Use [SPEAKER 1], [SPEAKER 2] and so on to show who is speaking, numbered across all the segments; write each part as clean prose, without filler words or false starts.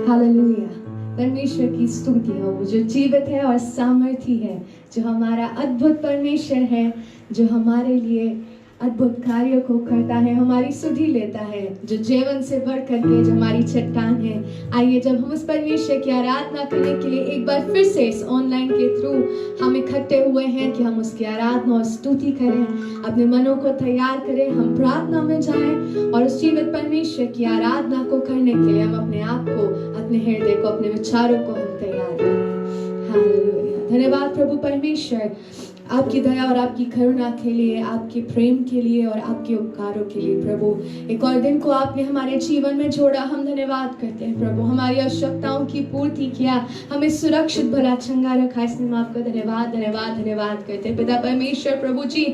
[SPEAKER 1] Hallelujah. परमेश्वर की स्तुति हो, वो जो जीवित है और सामर्थी है, जो हमारा अद्भुत परमेश्वर है, जो हमारे लिए अद्भुत कार्यों को करता है, हमारी सुधि लेता है, जो जीवन से बढ़ करके जो हमारी चट्टान है। आइए जब हम उस परमेश्वर की आराधना करने के लिए एक बार फिर से इस ऑनलाइन के थ्रू हम इकट्ठे हुए हैं कि हम उसकी आराधना और स्तुति करें, अपने मनों को तैयार करें, हम प्रार्थना में जाएं और उस जीवित परमेश्वर की आराधना को करने के लिए हम अपने आप को, अपने हृदय को, अपने विचारों को हम तैयार करें। हालेलुया। धन्यवाद प्रभु परमेश्वर, आपकी दया और आपकी करुणा के लिए, आपके प्रेम के लिए और आपके उपकारों के लिए। प्रभु एक और दिन को आपने हमारे जीवन में जोड़ा, हम धन्यवाद करते हैं प्रभु। हमारी आवश्यकताओं की पूर्ति किया, हमें सुरक्षित भला चंगा रखा, इसलिए हम आपका धन्यवाद धन्यवाद धन्यवाद करते हैं पिता परमेश्वर। प्रभु जी,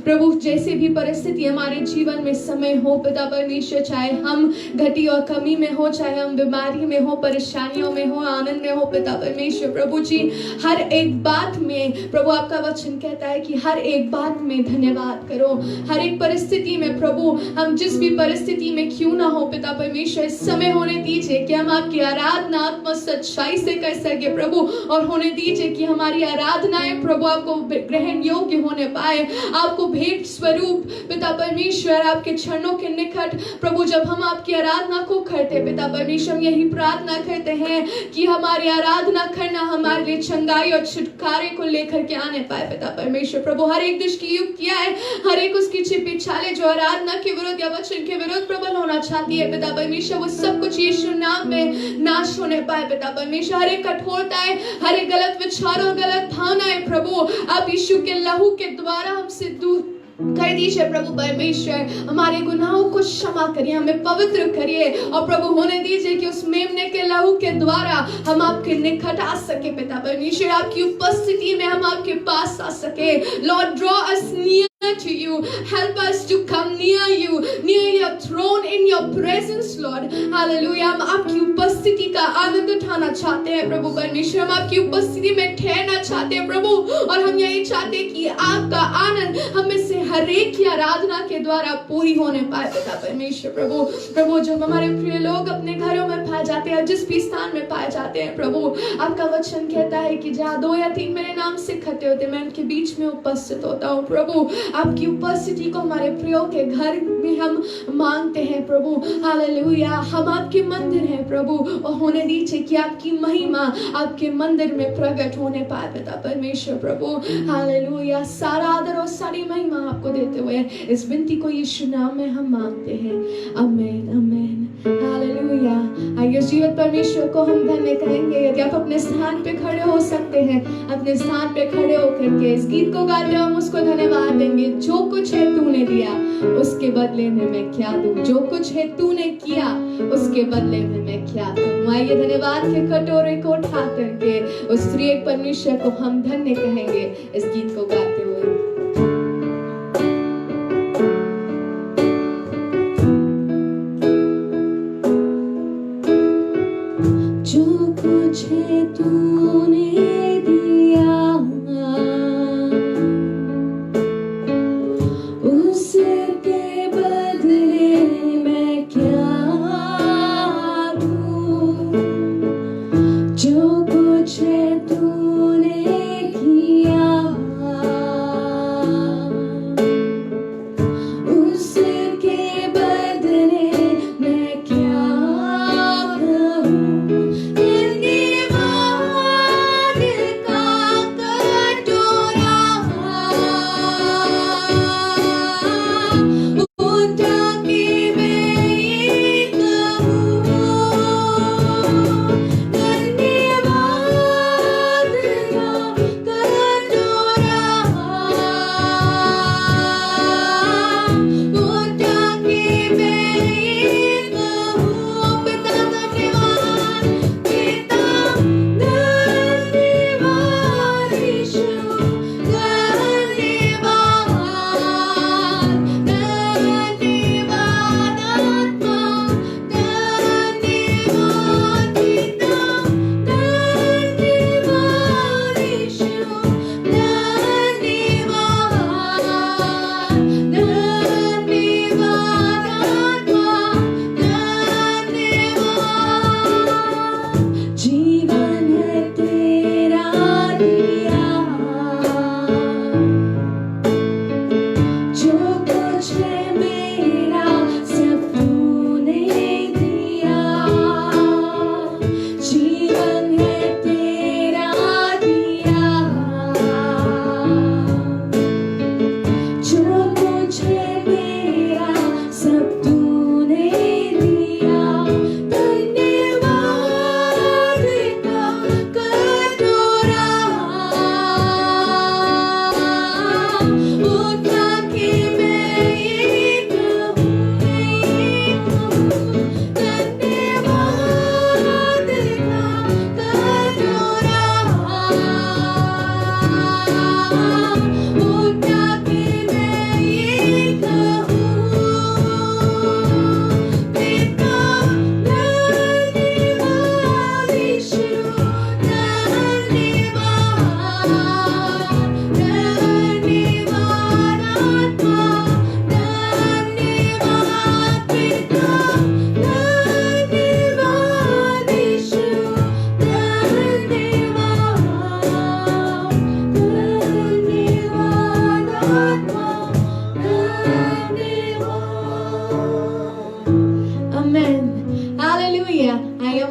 [SPEAKER 1] प्रभु जैसे भी परिस्थिति हमारे जीवन में समय हो पिता परमेश्वर, चाहे हम घटी और कमी में हो, चाहे हम बीमारी में हो, परेशानियों में हो, आनंद में हो पिता परमेश्वर, प्रभु जी हर एक बात में प्रभु आपका वचन कहता है कि हर एक बात में धन्यवाद करो। हर एक परिस्थिति में प्रभु, हम जिस भी परिस्थिति में क्यों ना हो पिता परमेश्वर, इस समय होने दीजिए कि हम आपकी आराधना आत्मा सच्चाई से कर सके प्रभु, और होने दीजिए कि हमारी आराधनाएं प्रभु आपको ग्रहण योग्य होने पाए, आपको भेंट स्वरूप पिता परमेश्वर, आपके चरणों के निकट प्रभु जब हम आपकी आराधना को करते पिता परमेश्वर, हम यही प्रार्थना करते हैं कि हमारी आराधना करना हमारे लिए चंगाई और छुटकारे को लेकर के आने पाए पिता परमेश्वर। प्रभु हर एक दुष्ट की युक्तियां है, हर एक उसकी छिपी चालें जो आराधना के विरुद्ध या वचन के विरुद्ध प्रबल होना चाहती है पिता परमेश्वर, वो सब कुछ यीशु नाम में नाश होने पाए पिता परमेश्वर। हर एक कठोरताएं, हर एक गलत विचार और गलत भावनाएं प्रभु आप यीशु के लहू के द्वारा हमसे दूर कर दीजिए प्रभु परमेश्वर। हमारे गुनाहों को क्षमा करिए, हमें पवित्र करिए, और प्रभु होने दीजिए कि उस मेमने के लहू के द्वारा हम आपके निकट आ सके पिता परमेश्वर, आपकी उपस्थिति में हम आपके पास आ सके। Lord draw us near to you, help us to come near you, near your throne, in your presence Lord, hallelujah। हम आपकी उपस्थिति का आनंद उठाना चाहते हैं प्रभु परमेश्वर, हम आपकी उपस्थिति में ठहरना चाहते हैं प्रभु, और हम यही चाहते हैं कि आपका आनंद हमें से हर एक की आराधना के द्वारा पूरी होने पाए पिता परमेश्वर। प्रभु प्रभु जो हमारे प्रिय लोग अपने घरों में पाए जाते हैं, जिस भी स्थान में पाए जाते हैं प्रभु, आपका वचन कहता है कि जहाँ 2 या 3 मेरे नाम से इकट्ठे होते मैं उनके बीच में उपस्थित होता हूँ प्रभु। आपकी उपस्थिति को हमारे प्रियो के घर में हम मांगते हैं प्रभु, हालेलुया। हम आपके मंदिर हैं प्रभु, और होने दीजिए कि आपकी महिमा आपके मंदिर में प्रकट होने पाए पिता परमेश्वर प्रभु, हालेलुया। सारा आदर और सारी महिमा आपको देते हुए इस विनती को यीशु नाम में हम मांगते हैं, आमीन आमीन, हालेलुया। आइए जीवित परमेश्वर को हम धन्य कहेंगे। यदि आप अपने स्थान पे खड़े हो सकते हैं, अपने स्थान पे खड़े होकर के इस गीत को गाते हम उसको धन्यवाद देंगे। जो कुछ है तूने दिया, उसके बदले में मैं क्या दूं, जो कुछ है तूने किया, उसके बदले में मैं क्या करूं। आइए धन्यवाद के कटोरे को उठा करके उस त्रिएक परमेश्वर को हम धन्य कहेंगे इस गीत को गाते हुए। जो कुछ है तूने दिया, उसके बदले मैं क्या दूं, जो कुछ है तूने किया,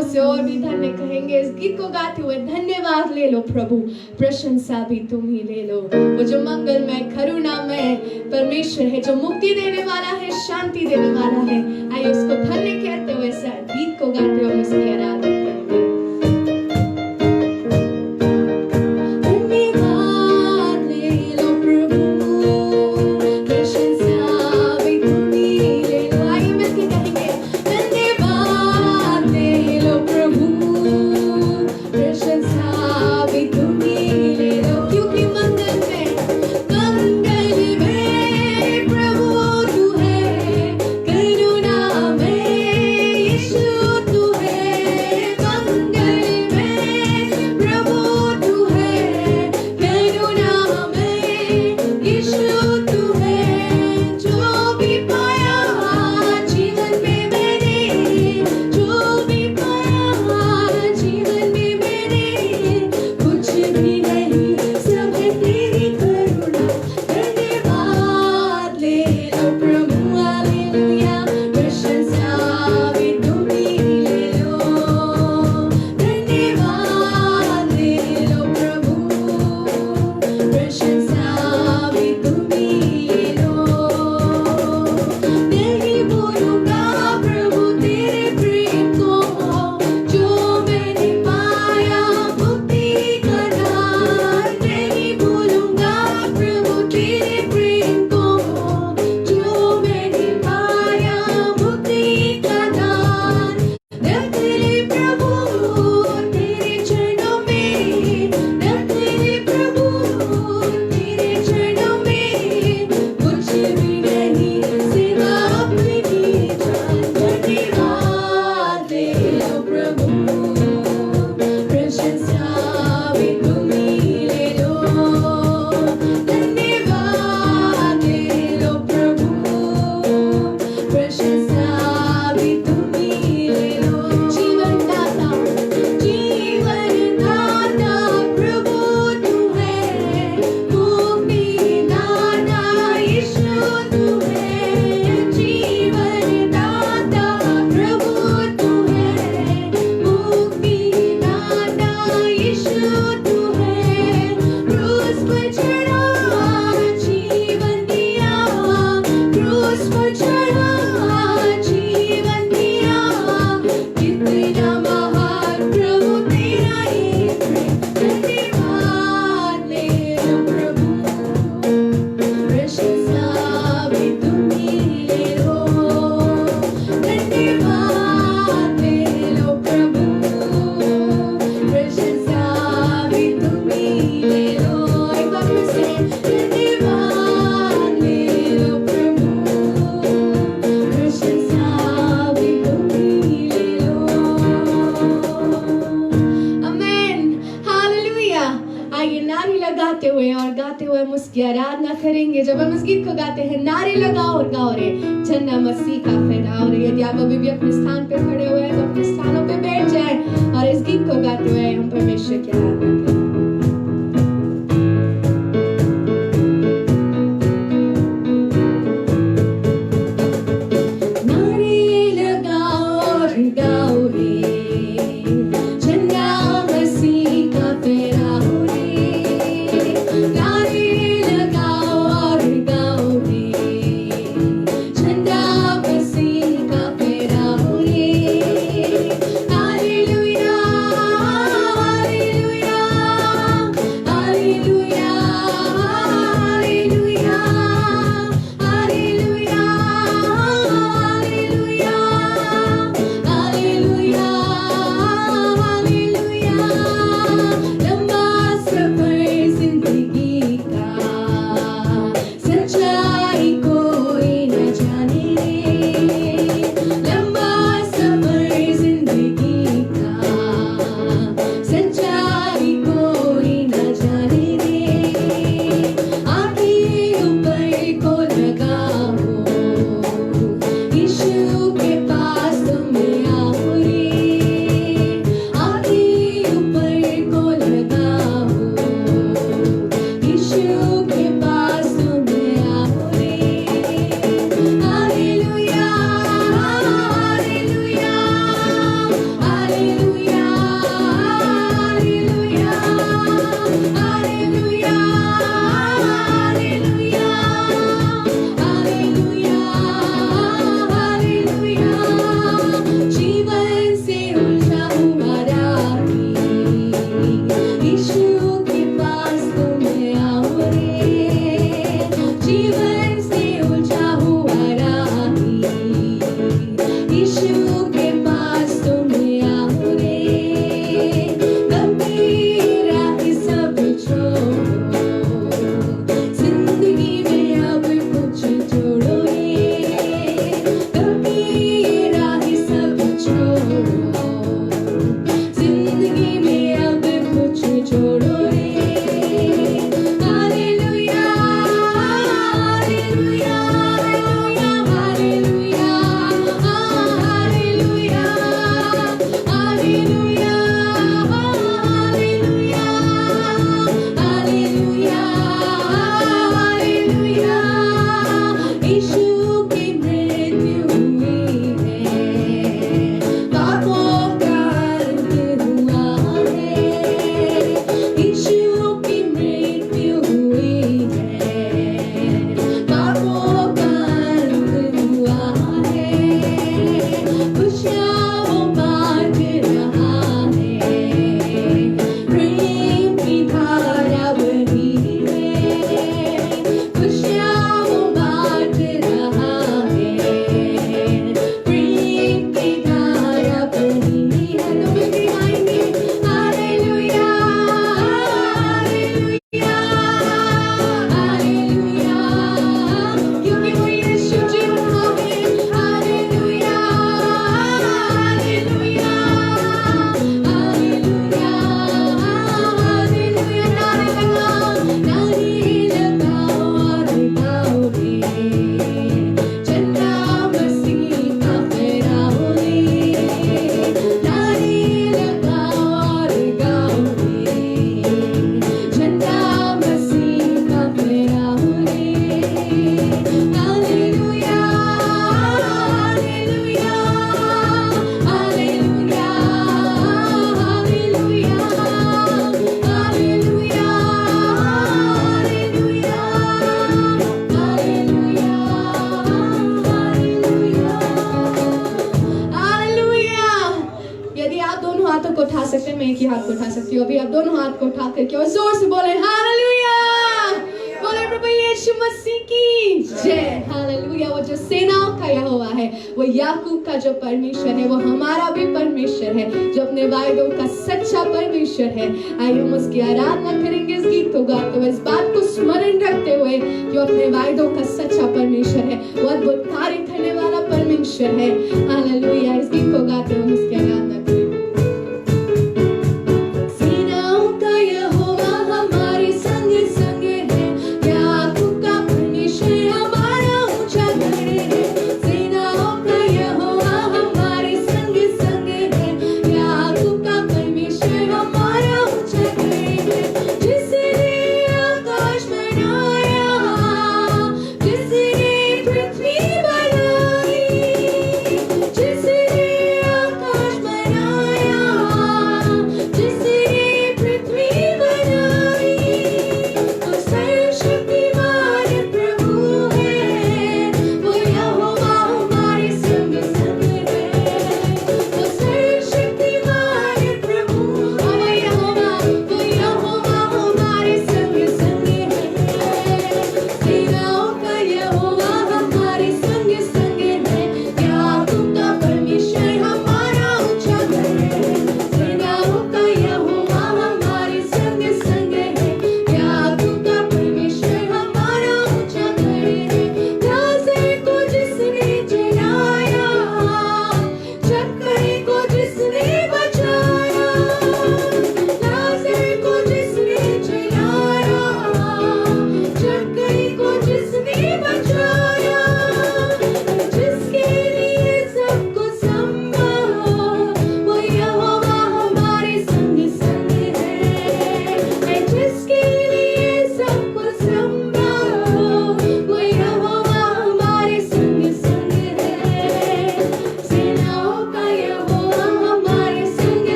[SPEAKER 1] मुझसे और भी धन्य कहेंगे। इस गीत को गाते हुए धन्यवाद ले लो प्रभु, प्रशंसा भी तुम ही ले लो। वो जो मंगलमय करुणामय परमेश्वर है, जो मुक्ति देने वाला है, शांति देने वाला है, आइए उसको धन्य कहते हुए इस गीत को गाते हुए उसकी आराधना करेंगे। उसकी आराधना करेंगे। जब हम इस गीत को गाते हैं, नारे लगाओ और गाओ रे जन्ना मसीह का फहराओ रे। यदि आप अभी भी अपने स्थान पे खड़े हुए हैं तो अपने स्थानों पे बैठ जाएं और इस गीत को गाते हुए हम परमेश्वर की आराधना करें। यीशु की मृत्यु हुई है, पापों का अंत हुआ है। यीशु की मृत्यु हुई है, पापों का अंत हुआ है। खुशियाँ वो बांट रहा है, प्रेम की धारा बही है। खुशियाँ वो बांट रहा है, प्रेम की धारा बही है। तो मिलके गाएंगे हालेलुया, हालेलुया, हालेलुया, क्योंकि वो यीशु जीवन है। Hallelujah, hallelujah, hallelujah, hallelujah. नारे लगाओ और गाओ रे, झंडा मसीह का फहराओ रे। नारे लगाओ और गाओ रे, झंडा मसीह का फहराओ रे। Hallelujah, hallelujah, hallelujah, hallelujah, hallelujah, hallelujah. यदि आप दोनों हाथों को उठा सकते हैं, मैं एक ही हाथ को उठा सकती हूँ। अभी आप दोनों हाथ को उठा करके और जोर से बोले हालेलुया, बोले प्रभु यीशु मसीह की जय। हालेलुया। वो जो सेनाओं का यहोवा है, वो याकूब का जो परमेश्वर है, वो हमारा भी परमेश्वर है, जो अपने वायदों का सच्चा परमेश्वर है। आइए हम उसकी आराधना करेंगे इस गीत को गाते हुए, इस बात को स्मरण रखते हुए कि वो अपने वायदों का सच्चा परमेश्वर है, वो अद्भुत कार्य करने वाला परमेश्वर है। हालेलुया। इस गीत को गाते हुए हम उसकी आराधना करेंगे। सेनाओं का यहोवा हमारे संग संग है, याकूब का परमेश्वर हमारा ऊंचा गढ़ है। सेनाओं का यहोवा हमारे संग संग है, याकूब का परमेश्वर हमारा ऊंचा गढ़ है। जिसने आकाश बनाया, जिसने पृथ्वी बनाई,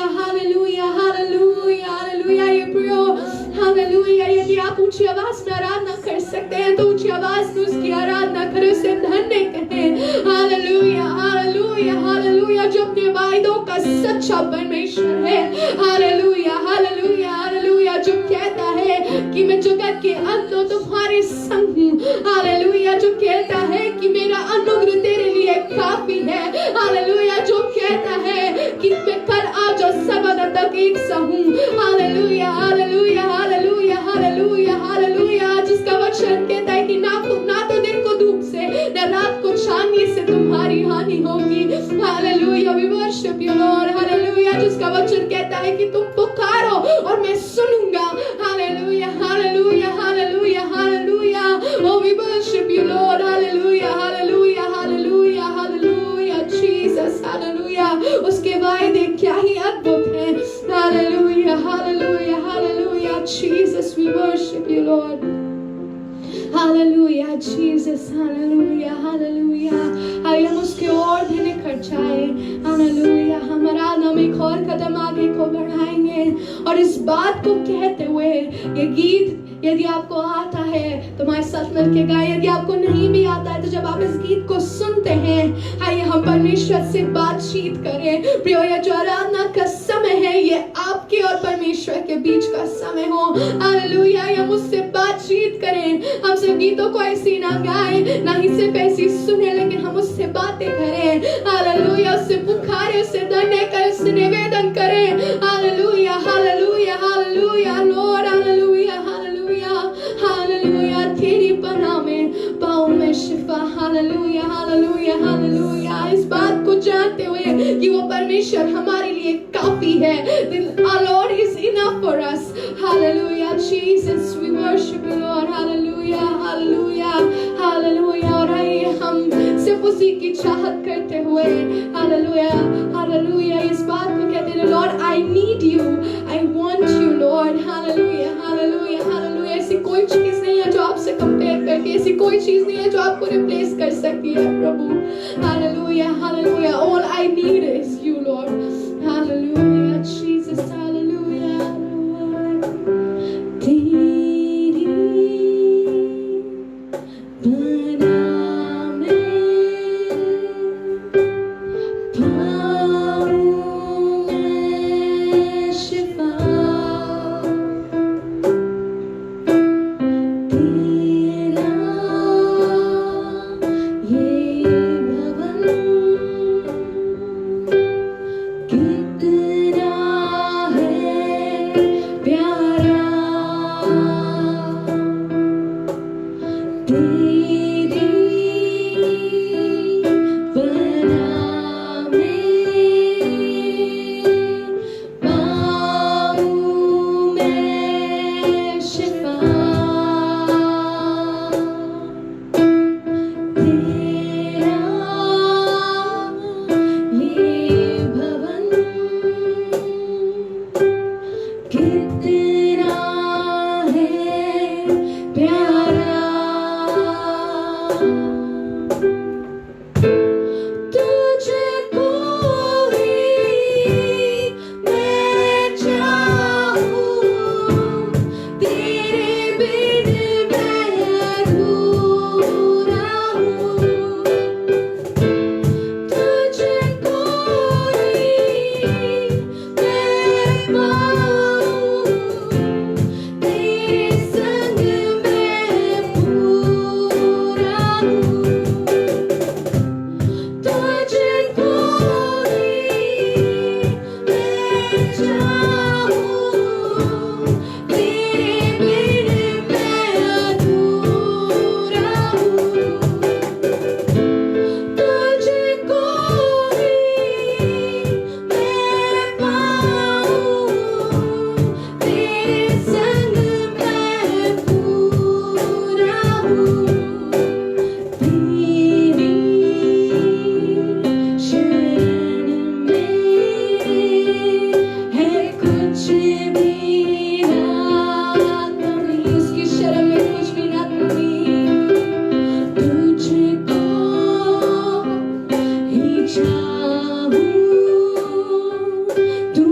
[SPEAKER 1] हालेलुया हालेलुया हालेलुया। ये प्रियो हालेलुया, यदि आप ऊंची आवाज में आराधना कर सकते हैं तो ऊंची आवाज में उसकी आराधना करें, उसे धन्य कहें। हालेलुया हालेलुया हालेलुया, जो अपने वायदों का सच्चा परमेश्वर है। हालेलुया हालेलुया हालेलुया, जो कहता है कि मैं जगत के अंत में तुम्हारे संग हूँ। हालेलुया, जो कहता है कि मेरा अनुग्रह तेरे लिए काफी है। हालेलुया, जो कहता है कि मैं कल आज और सर्वदा तक एक सा हूँ। Hallelujah hallelujah hallelujah hallelujah hallelujah, जिसका वचन कहता है कि ना तो दिन को धूप से न रात को चांदनी से तुम्हारी हानि होगी। Hallelujah, we worship you Lord. Hallelujah, जिसका वचन कहता है कि तुम पुकारो और मैं सुनूंगा। Hallelujah hallelujah hallelujah hallelujah, O we worship you Lord. Hallelujah hallelujah hallelujah hallelujah Jesus. Hallelujah, उसके वायदे क्या ही अद्भुत हैं। Hallelujah hallelujah hallelujah Jesus, we worship you Lord. Hallelujah Jesus, hallelujah hallelujah. आइए हम उसके ओर भी निखर जाए। हालेलुया, हम आराधना में एक और कदम आगे को बढ़ाएंगे और इस बात को कहते हुए ये गीत यदि आपको आता है तो हमारे साथ मिलके गाएं। यदि आपको नहीं भी आता है तो जब आप इस गीत को सुनते हैं, आइए हम परमेश्वर से बातचीत करें। प्रियो, ये जो आराधना का समय है ये आपके और परमेश्वर के बीच का समय हो। हालेलुया, हम उससे बातचीत करें। हम सिर्फ गीतों को ऐसे ना गाएं, ना ही सिर्फ ऐसे सुने, लेकिन हम उससे बातें करें। हालेलुया, उससे पुकारें, उससे धन्य करें, उससे निवेदन करें। Hallelujah hallelujah hallelujah Lord. Hallelujah hallelujah hallelujah, तेरी पनाह में पाऊं मैं शिफा। हालेलुया हालेलुया हालेलुया, इस बात को जानते हुए कि वो परमेश्वर हमारे लिए काफी है। Our Lord is enough for us. Hallelujah Jesus, we worship you Lord. Hallelujah hallelujah hallelujah, और आइए हम सिर्फ उसी की चाहत करते हुए हालेलुया हालेलुया इस बात को कहते हैं, Lord I need you, I want you Lord. Hallelujah hallelujah hallelujah, ऐसी कोई चीज नहीं है जो आपसे कंपेयर करती, ऐसी कोई चीज नहीं है जो आपको रिप्लेस कर सकती है प्रभु। Hallelujah hallelujah, all I need is you Lord. Hallelujah Jesus, hallelujah तेरी पनाह में पाऊं मैं शिफा। तेरा ये भवन कितना है प्यारा। तेरी पनाह में पाऊं मैं शिफा। तेरा ये भवन कितना है प्यारा। तुझको ही मैं चाहूं, तेरे बिन मैं अधूरा हूँ। तुझको ही मैं पाऊं, तेरे संग मैं पूरा हूँ। तुझको ही मैं चाहूं, तेरे बिन मैं अधूरा हूँ। तुझको ही मैं पाऊं, तेरे संग मैं पूरा हूँ। तेरी शरण में है कुछ भी ना कमी, उसकी शरण में कुछ भी ना कमी। तुझको ही चाहूं, तू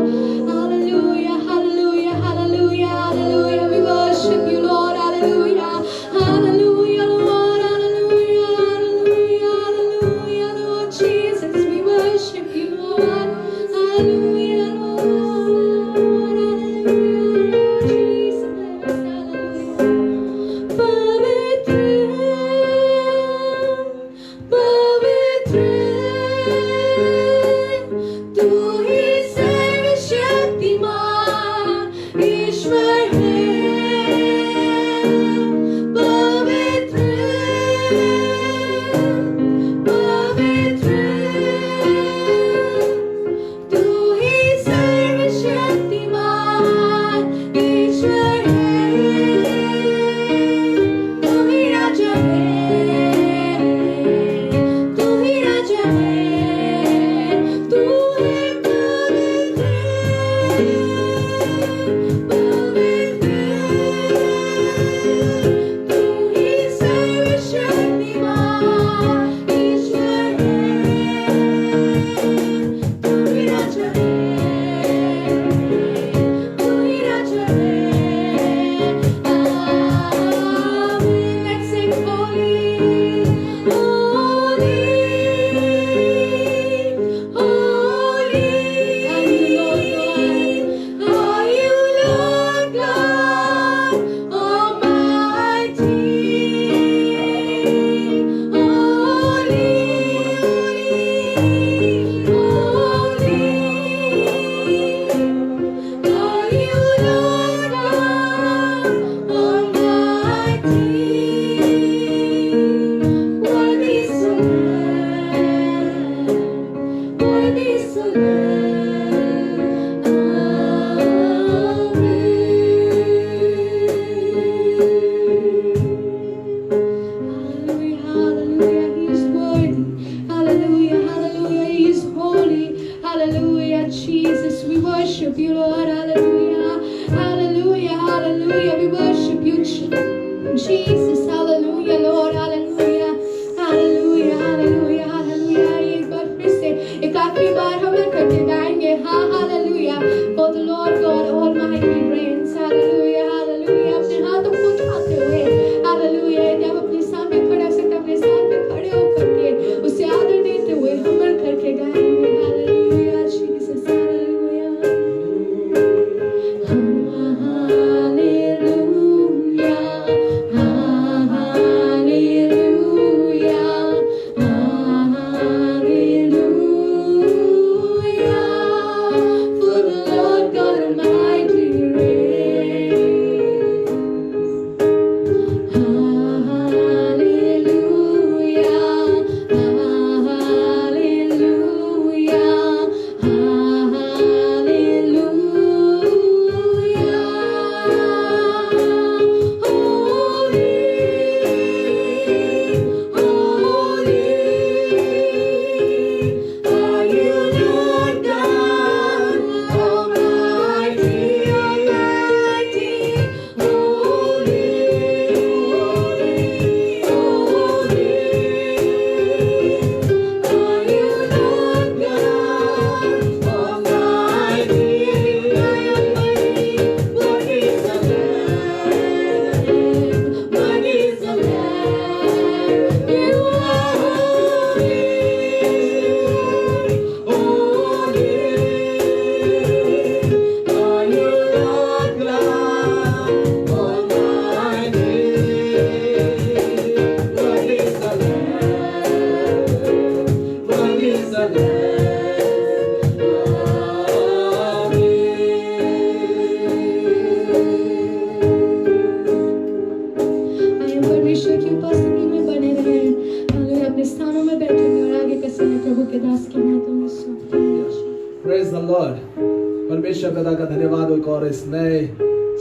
[SPEAKER 1] Hallelujah, hallelujah, hallelujah, hallelujah. We worship you, Lord. Hallelujah. Hallelujah, Lord. Hallelujah, hallelujah, hallelujah, Lord Jesus. We worship you, Lord. Hallelujah, Lord. Hallelujah, Jesus. Hallelujah. पवित्र पवित्र तू ही सर्वशक्तिमान ईश्वर है पवित्र पवित्र तू ही सर्वशक्तिमान ईश्वर है तू ही राजा है तू ही राजा है तू है पवित्र पवित्र
[SPEAKER 2] को और इस नए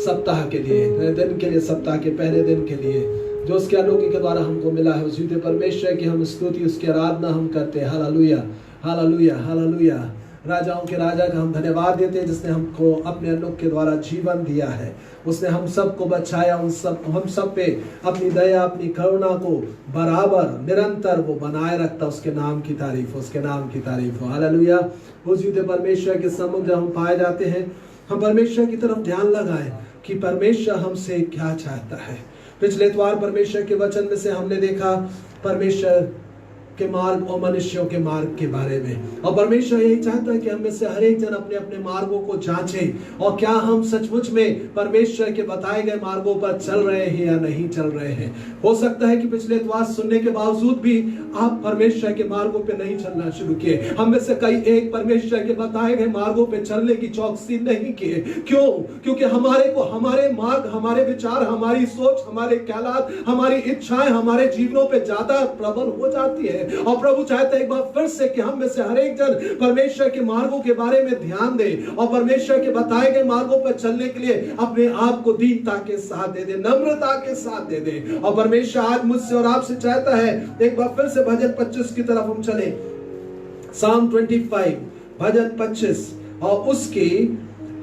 [SPEAKER 2] सप्ताह के लिए, नए दिन के लिए, सप्ताह के पहले दिन के लिए जो उसके अनोखे के द्वारा हमको मिला है। उस जीवित परमेश्वर की हम स्तुति, उसकी आराधना हम करते हैं। Hallelujah, hallelujah, hallelujah. राजाओं के राजा का हम धन्यवाद देते हैं जिसने हमको अपने अनुग्रह के द्वारा जीवन दिया है। उसने हम सबको बचाया, हम सब पे अपनी दया, अपनी करुणा को बराबर निरंतर वो बनाए रखता। उसके नाम की तारीफ, उसके नाम की तारीफ हो। हालेलुया। उस जीवित परमेश्वर के सम्मुख जब हम पाए जाते हैं, हम परमेश्वर की तरफ ध्यान लगाएं कि परमेश्वर हमसे क्या चाहता है। पिछले इतवार परमेश्वर के वचन में से हमने देखा परमेश्वर के मार्ग और मनुष्यों के मार्ग के बारे में, और परमेश्वर यही चाहता है कि हम में से हर एक जन अपने अपने मार्गों को जांचें और क्या हम सचमुच में परमेश्वर के बताए गए मार्गों पर चल रहे हैं या नहीं चल रहे हैं। हो सकता है कि पिछले इतवार सुनने के बावजूद भी आप परमेश्वर के मार्गों पे नहीं चलना शुरू किए। हम में से कई एक परमेश्वर के बताए गए मार्गों पे चलने की चौकसी नहीं किए। क्यों? क्योंकि हमारे मार्ग, हमारे विचार, हमारी सोच, हमारे ख्यालात, हमारी इच्छाएं हमारे जीवनों पे ज्यादा प्रबल हो जाती है। और प्रभु चाहते हैं एक बार फिर से कि हम में से हर एक जन परमेश्वर के मार्गों के बारे में ध्यान दे और परमेश्वर के बताए गए मार्गों पर चलने के लिए अपने आप को दीनता के साथ दे दे, नम्रता के साथ दे दे। और परमेश्वर आज मुझसे और आपसे चाहता है, एक बार फिर से भजन 25 की तरफ हम चले। साम 25 भजन 25, और उसकी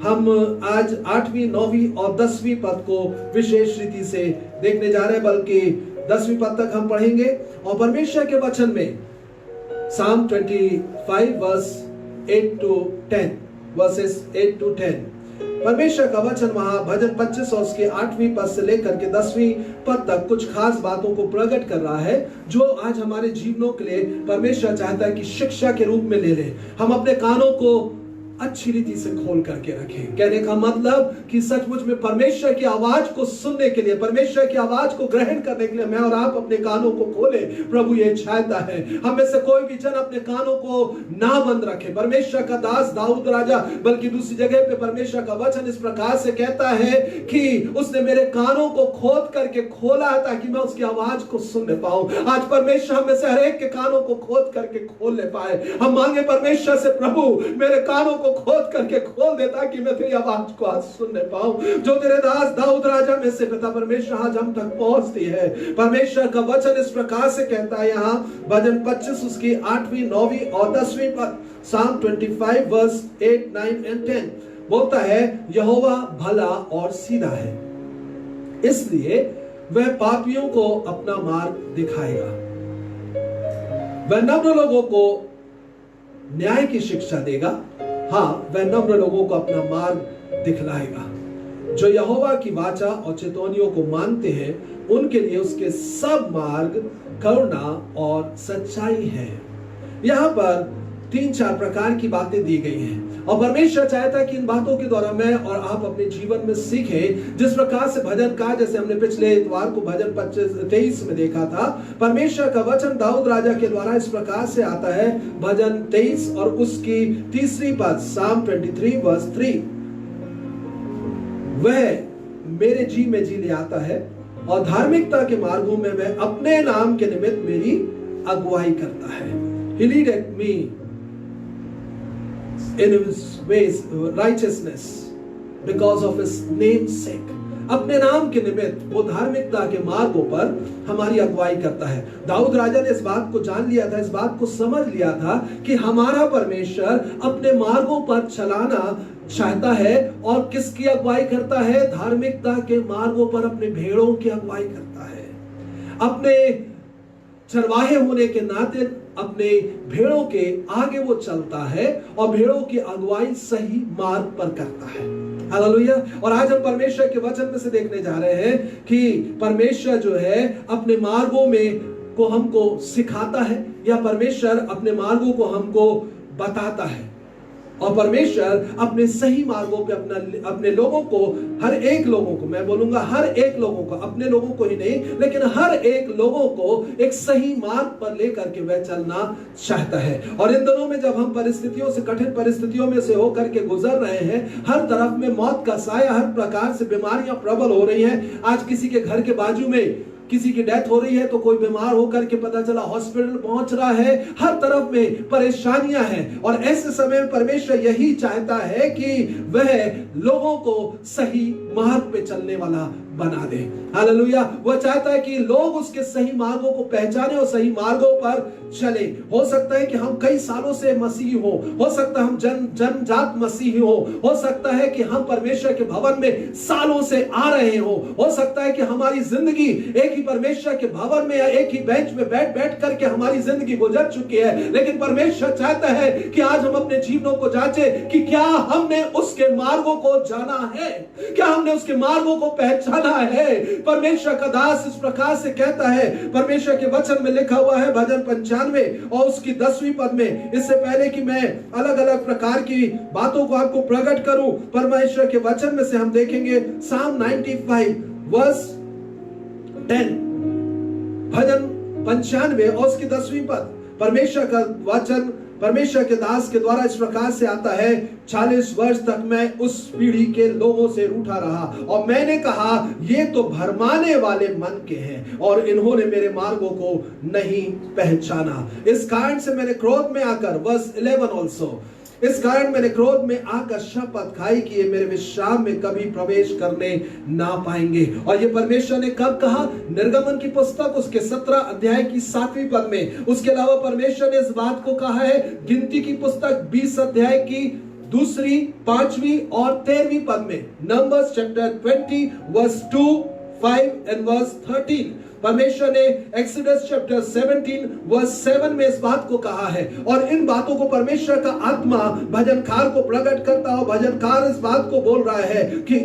[SPEAKER 2] हम आज 8वीं, 9वीं और 10वीं पद को विशेष रीति से देखने जा रहे हैं, बल्कि 10वीं पद तक हम पढ़ेंगे। और परमेश्वर के वचन में साम 25 वर्स 8 to 10, वर्सेस 8 to 10, परमेश्वर का वचन वहां भजन 25 और उसके 8वीं पद से लेकर के 10वीं पद तक कुछ खास बातों को प्रकट कर रहा है जो आज हमारे जीवनों के लिए परमेश्वर चाहता है कि शिक्षा के रूप में ले लें। हम अपने कानों को अच्छी रीति से खोल करके रखें। कहने का मतलब कि सचमुच में परमेश्वर की आवाज को सुनने के लिए, परमेश्वर की आवाज को ग्रहण करने के लिए मैं और आप अपने कानों को खोलें। प्रभु ये चाहता है हम में से कोई भी जन अपने कानों को ना बंद रखे। परमेश्वर का दास दाऊद राजा, बल्कि दूसरी जगह पे परमेश्वर का वचन इस प्रकार से कहता है कि उसने मेरे कानों को खोद करके खोला है ताकि मैं उसकी आवाज को सुन पाऊं। आज परमेश्वर हम में से हर एक के कानों को खोद करके खोल ले पाए। हम मांगे परमेश्वर से, प्रभु मेरे कानों को खोद करके खोल देता कि मैं तेरी आवाज को आज सुनने पाऊं जो तेरे दास दाऊद राजा में से पिता परमेश्वर आज हम तक पहुंचती है। परमेश्वर का वचन इस प्रकार से कहता है यहाँ भजन 25 उसकी 8वीं, 9वीं और 10वीं पद, साम 25 वर्स 8, 9 and 10 बोलता है, यहोवा भला और सीधा है, इसलिए वह पापियों को अपना मार्ग दिखाएगा। वह नम्र लोगों को न्याय की शिक्षा देगा। हाँ, वह नम्र लोगों को अपना मार्ग दिखलाएगा। जो यहोवा की वाचा और चेतवनियों को मानते हैं उनके लिए उसके सब मार्ग करुणा और सच्चाई है। यहाँ पर 3-4 प्रकार की बातें दी गई हैं और परमेश्वर चाहता है कि इन बातों के द्वारा मैं और आप अपने जीवन में सीखें। जिस प्रकार से भजन का, जैसे हमने पिछले इतवार को भजन 23 में देखा था, परमेश्वर का वचन दाऊद राजा के द्वारा इस प्रकार से आता है। भजन 23 और उसकी 3री पद, साम 23 वर्स 3, वह मेरे जी में जी ले आता है और धार्मिकता के मार्गों में वह अपने नाम के निमित्त मेरी अगुवाई करता है। He leadeth me in his ways righteousness because of his name's sake। अपने नाम के निमित्त वो धार्मिकता के मार्गों पर हमारी अगुवाई करता है। दाऊद राजा ने इस बात को जान लिया था, इस बात को समझ लिया था कि हमारा परमेश्वर अपने मार्गों पर चलाना चाहता है और किसकी अगुवाई करता है? धार्मिकता के मार्गों पर अपने भेड़ों की अगुवाई करता है। अपने चरवाहे होने के नाते अपने भेड़ों के आगे वो चलता है और भेड़ों की अगुवाई सही मार्ग पर करता है। हालेलुया। और आज हम परमेश्वर के वचन में से देखने जा रहे हैं कि परमेश्वर जो है अपने मार्गों में को हमको सिखाता है या परमेश्वर अपने मार्गों को हमको बताता है और परमेश्वर अपने सही मार्गों पे अपने लोगों को, हर एक लोगों को, मैं बोलूंगा हर एक लोगों को, अपने लोगों को ही नहीं लेकिन हर एक लोगों को एक सही मार्ग पर लेकर के वह चलना चाहता है। और इन दिनों में जब हम परिस्थितियों से, कठिन परिस्थितियों में से होकर के गुजर रहे हैं, हर तरफ में मौत का साया, हर प्रकार से बीमारियां प्रबल हो रही हैं। आज किसी के घर के बाजू में किसी की डेथ हो रही है तो कोई बीमार होकर के पता चला हॉस्पिटल पहुंच रहा है, हर तरफ में परेशानियां हैं। और ऐसे समय में परमेश्वर यही चाहता है कि वह लोगों को सही मार्ग पे चलने वाला बना दे। हालेलुया। वह चाहता है कि लोग उसके सही मार्गों को पहचाने और सही मार्गों पर चले। हो सकता है कि हम कई सालों से मसीही हो सकता है हम जन्मजात मसीही हो सकता है कि हम परमेश्वर के भवन में सालों से आ रहे हो सकता है कि हमारी जिंदगी एक ही परमेश्वर के भवन में या एक ही बेंच में बैठ करके हमारी जिंदगी गुजर चुकी है। लेकिन परमेश्वर चाहता है कि आज हम अपने जीवनों को जांचे कि क्या हमने उसके मार्गों को जाना है, क्या हमने उसके मार्गों को पहचाना है। परमेश्वर का दास इस प्रकार से कहता है, परमेश्वर के वचन में लिखा हुआ है भजन 95 और उसकी 10वीं पद में। इससे पहले कि मैं अलग अलग प्रकार की बातों को आपको प्रकट करूं, परमेश्वर के वचन में से हम देखेंगे साम 95 वर्स 10, भजन 95 और उसकी 10वीं पद। परमेश्वर का वचन परमेश्वर के दास के द्वारा इस प्रकार से आता है, 40 वर्ष तक मैं उस पीढ़ी के लोगों से रूठा रहा और मैंने कहा ये तो भरमाने वाले मन के हैं और इन्होंने मेरे मार्गों को नहीं पहचाना। इस कारण से मैंने क्रोध में आकर, वर्स 11 ऑल्सो, इस कारण मैंने क्रोध में आकर शपथ खाई कि ये मेरे विश्राम में कभी प्रवेश करने ना पाएंगे। और ये परमेश्वर ने कब कहा? निर्गमन की पुस्तक उसके 17 अध्याय की 7वीं पद में। उसके अलावा परमेश्वर ने इस बात को कहा है गिनती की पुस्तक 20 अध्याय की 2, 5वीं और 13वीं पद में। Numbers chapter 20 verse 2, 5 and verse 13। परमेश्वर ने एक्सोडस चैप्टर 17 वर्स 7 में इस बात को कहा है। और इन बातों को परमेश्वर का आत्मा भजनकार को प्रकट करता है। भजनकार इस बात को बोल रहा है कि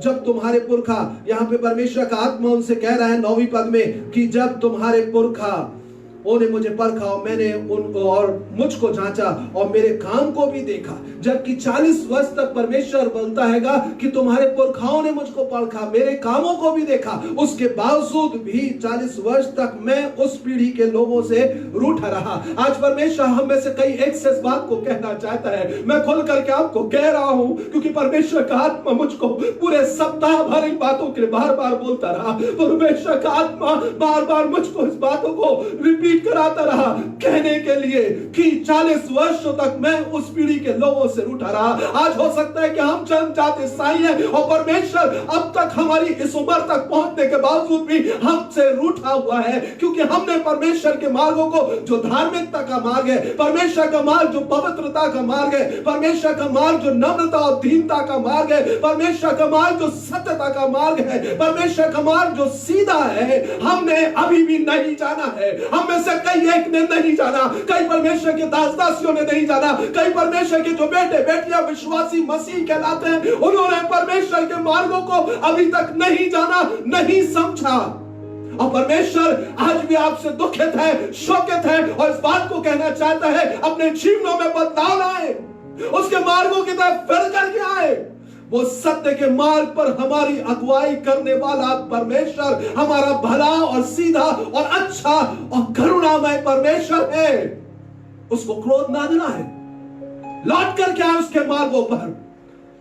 [SPEAKER 2] जब तुम्हारे पुरखा, यहाँ पे परमेश्वर का आत्मा उनसे कह रहा है 9वीं पद में कि जब तुम्हारे पुरखा उन्हें मुझे परखा और मैंने उनको और मुझको जांचा और मेरे काम को भी देखा। जबकि 40 वर्ष तक परमेश्वर बोलता हैगा कि तुम्हारे पुरखाओं ने मुझको परखा, मेरे कामों को भी देखा, उसके बावजूद भी 40 वर्ष तक मैं उस पीढ़ी के लोगों से रूठा रहा। आज परमेश्वर हम में से कई एक से इस बात को कहना चाहता है। मैं खुल करके आपको कह रहा हूं क्योंकि परमेश्वर का आत्मा मुझको पूरे सप्ताह भर इन बातों के लिए बार बार बोलता रहा। परमेश्वर का आत्मा बार बार मुझको इस बातों को रिपीट कराता रहा, कहने के लिए कि 40 वर्षों तक मैं उस पीढ़ी के लोगों से रूठा रहा। आज हो सकता है कि हम जन्मजात ईसाई हैं और परमेश्वर अब तक हमारी इस उम्र तक पहुंचने के बावजूद भी हमसे रूठा हुआ है क्योंकि हमने परमेश्वर के मार्गों को, जो धार्मिकता का मार्ग है, परमेश्वर का मार्ग जो पवित्रता का मार्ग है, परमेश्वर का मार्ग जो नम्रता और दीनता का मार्ग है, परमेश्वर का मार्ग जो सत्यता का मार्ग है, परमेश्वर का मार्ग जो सीधा है, हमने अभी भी नहीं जाना है। हम में से कई एक ने नहीं जाना, कई परमेश्वर के दास दासियों ने नहीं जाना, कई परमेश्वर के जो बेटे बेटियां विश्वासी मसीह कहलाते हैं उन्होंने परमेश्वर के मार्गों को अभी तक नहीं जाना, नहीं समझा। और परमेश्वर आज भी आपसे दुखित है, शोकित है और इस बात को कहना चाहता है अपने जीवनों में बदलाव लाए, उसके मार्गों की तरफ फिर करके आए। वो सत्य के मार्ग पर हमारी अगुवाई करने वाला परमेश्वर हमारा भला और सीधा और अच्छा और करुणामय परमेश्वर है। उसको क्रोध ना देना है। लौट करके आए उसके मार्गों पर,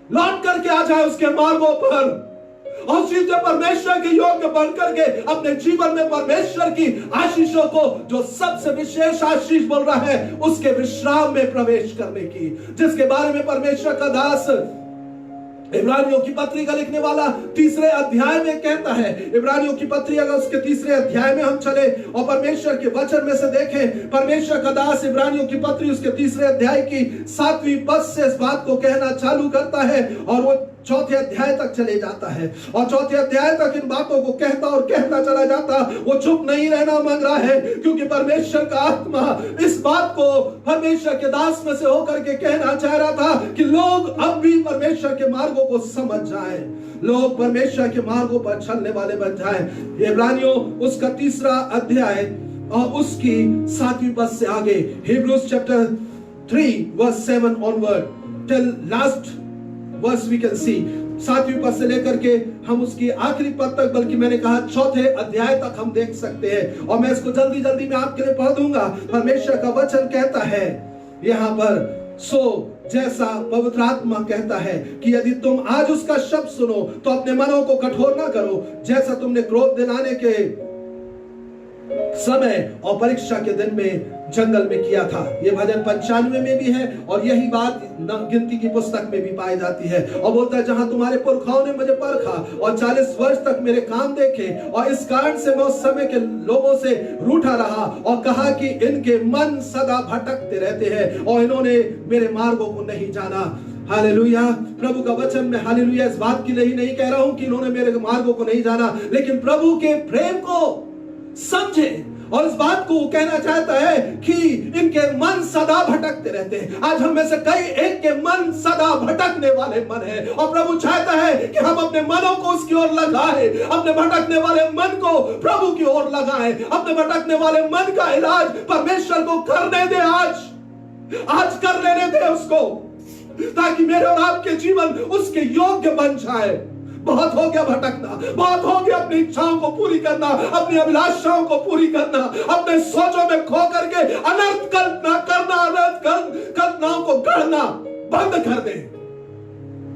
[SPEAKER 2] लौट करके आ जाए उसके मार्गों पर और सीधे परमेश्वर के योग्य बन करके अपने जीवन में परमेश्वर की आशीषों को, जो सबसे विशेष आशीष बोल रहा है, उसके विश्राम में प्रवेश करने की, जिसके बारे में परमेश्वर का दास इब्रानियों की पत्री का लिखने वाला 3 अध्याय में कहता है। इब्रानियों की पत्री अगर उसके 3 अध्याय में हम चले और परमेश्वर के वचन में से देखें, परमेश्वर का दास इब्रानियों की पत्री उसके 3 अध्याय की 7वीं पद से इस बात को कहना चालू करता है और वो 4थे अध्याय तक चले जाता है और 4थे अध्याय तक इन बातों को कहता और कहता चला जाता। वो चुप नहीं रहना मांग रहा है क्योंकि परमेश्वर का आत्मा इस बात को परमेश्वर के दास में से होकर के कहना चाह रहा था कि लोग अब भी परमेश्वर के मार्गों को समझ जाएं, लोग परमेश्वर के मार्गों पर चलने वाले बन जाएं। इब्रानियों उसका 3 अध्याय और उसकी 7वीं पद से आगे, Hebrews chapter 3 verse 7 onward till last verse we can see, 7वीं पद से लेकर के हम उसकी आखिरी पद तक, बल्कि मैंने कहा 4थे अध्याय तक हम देख सकते हैं और मैं इसको जल्दी जल्दी में आपके लिए पढ़ दूंगा। परमेश्वर का वचन कहता है यहाँ पर
[SPEAKER 3] सो जैसा पवित्र आत्मा कहता है कि यदि तुम आज उसका शब्द सुनो तो अपने मनों को कठोर ना करो, जैसा तुमने क्रोध दिलाने के समय और परीक्षा के दिन में जंगल में किया था। ये भजन 95 में भी है और यही बात गिनती की पुस्तक में भी पाई जाती है। और बोलता है जहां तुम्हारे पुरखाओं ने मुझे परखा और 40 वर्ष तक मेरे काम देखे और इस कारण से मैं उस समय के लोगों से रूठा रहा और कहा कि इनके मन सदा भटकते रहते हैं और इन्होंने मेरे मार्गों को नहीं जाना। हालेलुया। प्रभु का वचन में हालेलुया इस बात के लिए ही नहीं कह रहा हूं कि इन्होंने मेरे मार्गों को नहीं जाना, लेकिन प्रभु के प्रेम को समझे और इस बात को कहना चाहता है कि इनके मन सदा भटकते रहते हैं। आज हम में से कई एक के मन सदा भटकने वाले मन है और प्रभु चाहता है कि हम अपने मनों को उसकी ओर लगाएं, अपने भटकने वाले मन को प्रभु की ओर लगाएं, अपने भटकने वाले मन का इलाज परमेश्वर को करने दे। आज कर लेने दे उसको, ताकि मेरे और आपके जीवन उसके योग्य बन जाए। बहुत हो गया भटकना, बहुत हो गया अपनी इच्छाओं को पूरी करना, अपनी अभिलाषाओं को पूरी करना, अपने सोचों में खो करके अनर्थ कल्पना करना, अनर्थ कल्पनाओं को गढ़ना बंद कर दे।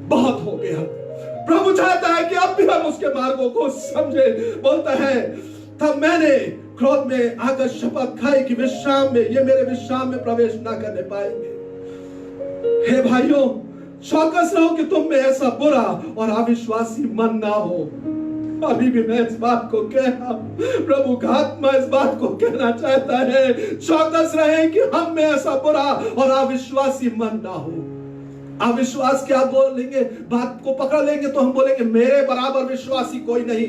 [SPEAKER 3] बहुत हो गया। प्रभु चाहता है कि अब भी हम उसके मार्गों को समझे। बोलता है तब मैंने क्रोध में आकर शपथ खाई कि विश्राम में ये मेरे विश्राम में प्रवेश ना करने पाएंगे। हे भाइयों, चौकस रहो कि तुम में ऐसा बुरा और अविश्वासी मन ना हो। अभी भी मैं इस बात को कह रहा हूं, प्रभु का आत्मा इस बात को कहना चाहता है, चौकस रहे कि हम में ऐसा बुरा और अविश्वासी मन ना हो। अविश्वास क्या बोलेंगे, बात को पकड़ लेंगे तो हम बोलेंगे मेरे बराबर विश्वासी कोई नहीं,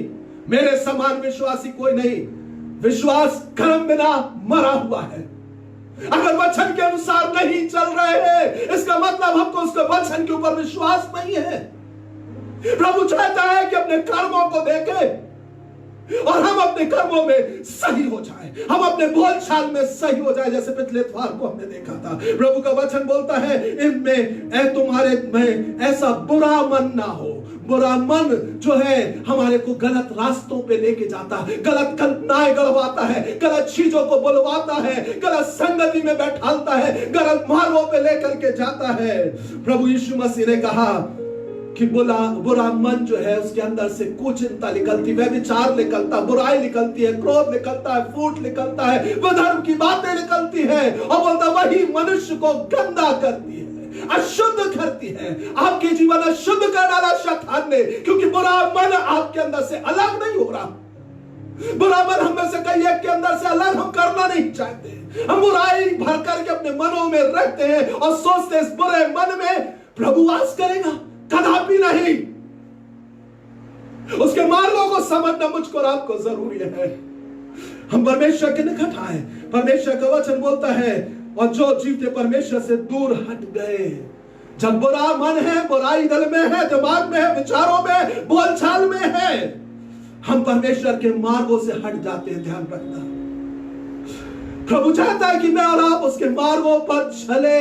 [SPEAKER 3] मेरे समान विश्वासी कोई नहीं। विश्वास कर्म बिना मरा हुआ है। अगर वचन के अनुसार नहीं चल रहे हैं, इसका मतलब हमको उसके वचन के ऊपर विश्वास नहीं है। प्रभु चाहता है कि अपने कर्मों को देखें और हम अपने कर्मों में सही हो जाए, हम अपने बोलचाल में सही हो जाए, जैसे पिछले इतवार को हमने देखा था। प्रभु का वचन बोलता है इनमें तुम्हारे में ऐसा बुरा मन ना हो। बुरा मन जो है हमारे को गलत रास्तों पे लेके जाता है, गलत कल्पनाएं गढ़वाता है, गलत चीजों को बुलवाता है, गलत संगति में बैठालता है, गलत मार्गों पे लेकर के जाता है। प्रभु यीशु मसीह ने कहा कि बुरा मन जो है उसके अंदर से कुचिंता निकलती, व्यभिचार निकलता, बुराई निकलती है, क्रोध निकलता है, फूट निकलता है, वधर्म की बातें निकलती है और बोलता वही मनुष्य को गंदा करती है, अशुद्ध करती है। आपके जीवन अशुद्ध कर डाला शैतान ने, क्योंकि बुरा मन आपके अंदर से अलग नहीं हो रहा। बुरा मन हम में से कई एक के अंदर से अलग हम करना नहीं चाहते। हम बुराई भर करके अपने मनों में रखते हैं और सोचते इस बुरे मन में प्रभु वास करेगा। कदापि नहीं। उसके मार्गों को समझना मुझको और आपको जरूरी है। हम परमेश्वर के निकट आए। परमेश्वर का वचन बोलता है और जो जीवते परमेश्वर से दूर हट गए। जब बुरा मन है, बुराई दिल में है, दिमाग में है, विचारों में, बोलचाल में है, हम परमेश्वर के मार्गों से हट जाते हैं। ध्यान रखना, प्रभु चाहता है कि मैं और आप उसके मार्गों पर चले।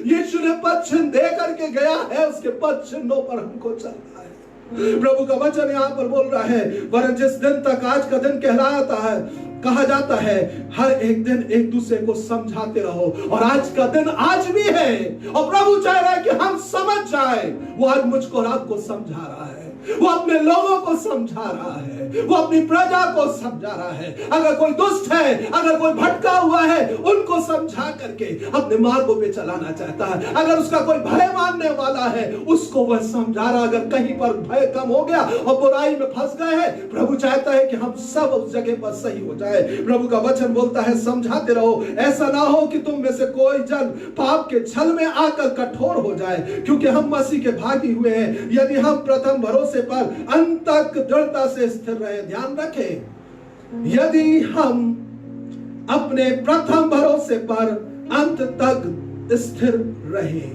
[SPEAKER 3] यीशु ने पद चिन्ह दे करके गया है, उसके पद चिन्हों पर हमको चलना है। प्रभु का वचन यहाँ पर बोल रहा है, वरन जिस दिन तक आज का दिन कहलाता है, कहा जाता है, हर एक दिन एक दूसरे को समझाते रहो। और आज का दिन आज भी है और प्रभु चाह रहा है कि हम समझ जाए। वो आज मुझको और आपको समझा रहा है, वो अपने लोगों को समझा रहा है, वो अपनी प्रजा को समझा रहा है। अगर कोई दुष्ट है, अगर कोई भटका हुआ है, उनको समझा करके अपने मार्गों पे चलाना चाहता है। अगर उसका कोई भय मानने वाला है, उसको वह समझा रहा। अगर कहीं पर भय कम हो गया और बुराई में फंस गए हैं, प्रभु चाहता है कि हम सब उस जगह पर सही हो जाए। प्रभु का वचन बोलता है समझाते रहो, ऐसा ना हो कि तुम में से कोई जन पाप के छल में आकर कठोर हो जाए, क्योंकि हम मसीह के भागी हुए हैं। यदि हम प्रथम भरोसे पर अंत तक दृढ़ता से स्थिर रहे। ध्यान रखें, यदि हम अपने प्रथम भरोसे पर अंत तक स्थिर रहे,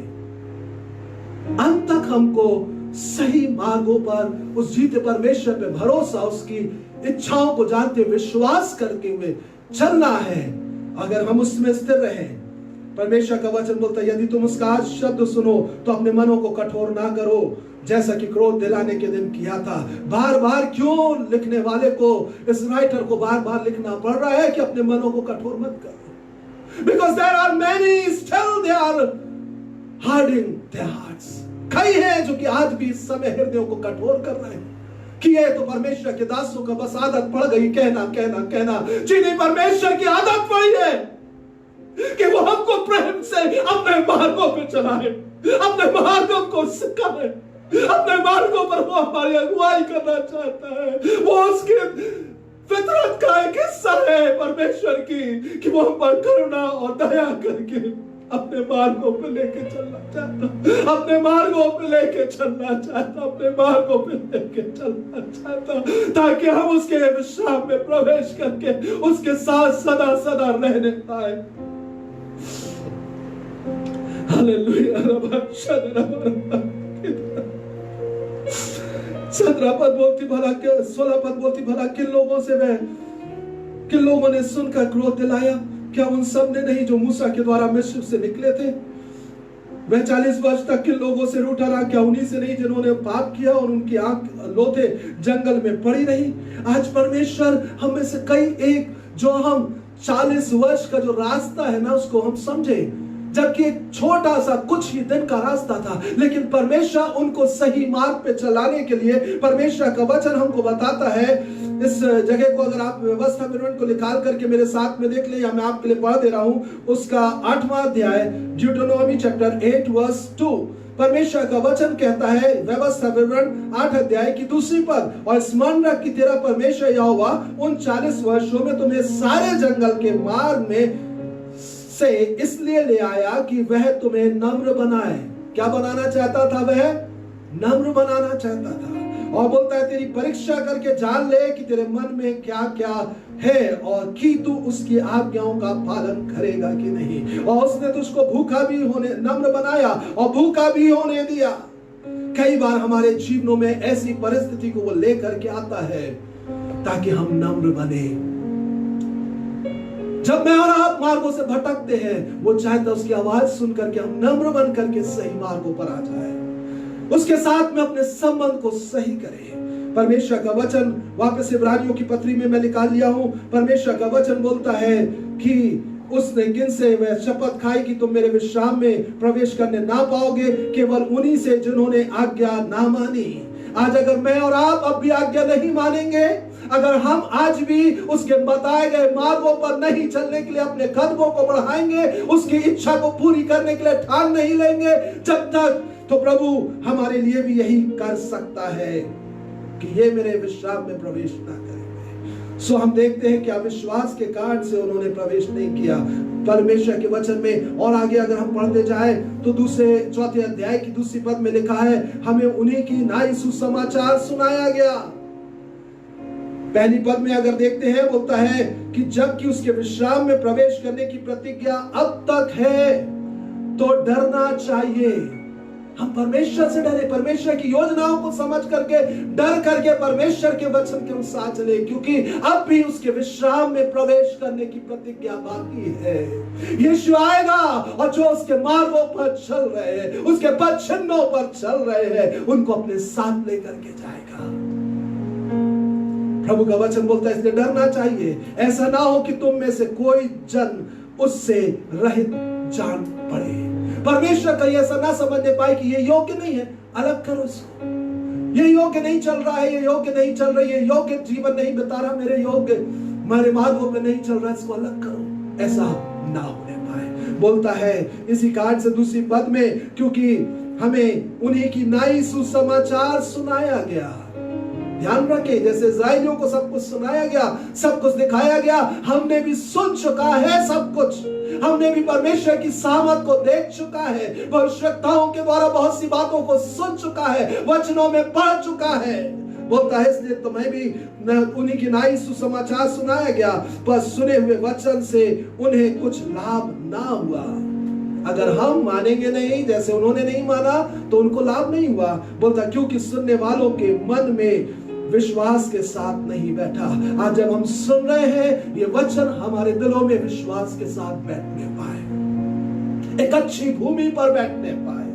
[SPEAKER 3] अंत तक हमको सही मार्गों पर उस जीते परमेश्वर पे भरोसा, उसकी इच्छाओं को जानते विश्वास करके हुए चलना है। अगर हम उसमें स्थिर रहे, परमेश्वर का वचन बोलता है यदि तुम उसका आज शब्द सुनो तो अपने मनों को कठोर ना करो, जैसा कि क्रोध दिलाने के दिन किया था। बार बार क्यों लिखने वाले को, इस राइटर को बार बार लिखना पड़ रहा है कि अपने मनों को कठोर मत करो? Because there are many still they are hardening their hearts. कई हैं जो कि आज भी इस समय हृदयों को कठोर कर रहे हैं कि ये तो परमेश्वर के दासों का बस आदत पड़ गई कहना कहना कहना। जिन्हें परमेश्वर की आदत पड़ी है कि वो हमको प्रेम से अपने मार्गों पे चलाए, अपने मार्गों को सिखाए, अपने मार्गों पर वो हमारी अगुवाई करना चाहता है। वो उसकी फितरत का एक हिस्सा है परमेश्वर की कि वो हम पर करुणा और दया करके अपने मार्गों पे लेके चलना चाहता, अपने मार्गों पे लेके चलना चाहता, अपने मार्गों पे लेके चलना चाहता, ताकि हम उसके विश्राम में प्रवेश करके उसके साथ सदा सदा रहने पाए। हालेलुया। 17 पद बोलती भला, 16 पद बोलती भला किन लोगों से वह, किन लोगों ने सुनकर क्रोध दिलाया? क्या उन सब ने नहीं जो मूसा के द्वारा मिस्र से निकले थे? वह 40 वर्ष तक किन लोगों से रूठा रहा? क्या उन्हीं से नहीं जिन्होंने पाप किया और उनकी आंख लोथे जंगल में पड़ी रही? आज परमेश्वर हम में से कई एक जो हम 40 वर्ष का जो रास्ता है ना उसको हम समझे, जबकि एक छोटा सा कुछ ही दिन का रास्ता था, लेकिन परमेश्वर उनको सही मार्ग पे चलाने के लिए परमेश्वर का वचन हमको बताता है। इस जगह को अगर आप व्यवस्था विवरण को निकाल करके मेरे साथ में देख ले, या मैं आपके लिए पढ़ दे रहा हूं, उसका 8वां अध्याय ड्यूटेरोनोमी चैप्टर 8 वर्स 2। परमेश्वर का वचन कहता है, व्यवस्था विवरण 8 अध्याय की 2 पद, और स्मरण रख कि तेरा परमेश्वर यहोवा उन 40 वर्षों में तुम्हें सारे जंगल के मार्ग में से इसलिए ले आया कि वह तुम्हें नम्र बनाए। क्या बनाना चाहता था? वह नम्र बनाना चाहता था। और बोलता है तेरी परीक्षा करके जान ले कि तेरे मन में क्या क्या है और कि तू उसकी आज्ञाओं का पालन करेगा कि नहीं। और उसने तुझको भूखा भी होने, नम्र बनाया और भूखा भी होने दिया। कई बार हमारे जीवनों में ऐसी परिस्थिति को वो लेकर के आता है ताकि हम नम्र बने। जब मैं और आप मार्गों से भटकते हैं, वो चाहता उसकी आवाज सुन करके हम नम्र बन करके सही मार्गों पर आ जाए, उसके साथ में अपने संबंध को सही करें। परमेश्वर का वचन वापस इब्रानियों की पत्री में मैं निकाल लिया हूं। परमेश्वर का वचन बोलता है कि उसने किन से वह शपथ खाई कि तुम मेरे विश्राम में प्रवेश करने ना पाओगे, केवल उन्हीं से जिन्होंने आज्ञा ना मानी। आज अगर मैं और आप अब भी आज्ञा नहीं मानेंगे, अगर हम आज भी उसके बताए गए मार्गों पर नहीं चलने के लिए अपने कदमों को बढ़ाएंगे, उसकी इच्छा को पूरी करने के लिए ठान नहीं लेंगे जब तक, तो प्रभु हमारे लिए भी यही कर सकता है कि ये मेरे विश्राम में प्रवेश ना करेंगे। सो हम देखते हैं कि अविश्वास के कारण से उन्होंने प्रवेश नहीं किया परमेश्वर के वचन में। और आगे अगर हम पढ़ते जाए तो 4 अध्याय की 2 पद में लिखा है, हमें उन्हीं की नई सुसमाचार सुनाया गया। पहली पद में अगर देखते हैं, बोलता है कि जबकि उसके विश्राम में प्रवेश करने की प्रतिज्ञा अब तक है तो डरना चाहिए। हम परमेश्वर से डरे, परमेश्वर की योजनाओं को समझ करके डर करके परमेश्वर के वचन के अनुसार चले, क्योंकि अब भी उसके विश्राम में प्रवेश करने की प्रतिज्ञा बाकी है। यीशु आएगा और जो उसके मार्गों पर चल रहे हैं, उसके पद चिन्हों पर चल रहे हैं, उनको अपने साथ लेकर के जाएगा। प्रभु का वचन बोलता है इसलिए डरना चाहिए, ऐसा ना हो कि तुम में से कोई जन उससे रहित जान पड़े। परमेश्वर का ऐसा ना समझने पाए कि ये योग्य नहीं है, अलग करो इसको, ये योग्य नहीं चल रहा है, ये योग्य नहीं चल रही है, योग्य जीवन नहीं बिता रहा, मेरे मार्गों में नहीं चल रहा, इसको अलग करो। ऐसा ना होने पाए। बोलता है इसी कारण से 2 पद में, क्योंकि हमें उन्हीं की नई सुसमाचार सुनाया गया। ध्यान रखें, जैसे इस्राएलियों को सब कुछ सुनाया गया, सब कुछ दिखाया गया, हमने भी सुन चुका है सब कुछ। हमने भी परमेश्वर की सामर्थ को देख चुका है, भविष्यवक्ताओं के द्वारा बहुत सी बातों को सुन चुका है, वचनों में पढ़ चुका है। बोलता है इसलिए तुम्हें भी उन्हीं की नई सुसमाचार सुनाया गया, पर सुने हुए वचन से उन्हें कुछ लाभ ना हुआ। अगर हम मानेंगे नहीं, जैसे उन्होंने नहीं माना, तो उनको लाभ नहीं हुआ। बोलता क्योंकि सुनने वालों के मन में विश्वास के साथ नहीं बैठा। आज जब हम सुन रहे हैं ये वचन, हमारे दिलों में विश्वास के साथ बैठने पाए, एक अच्छी भूमि पर बैठने पाए।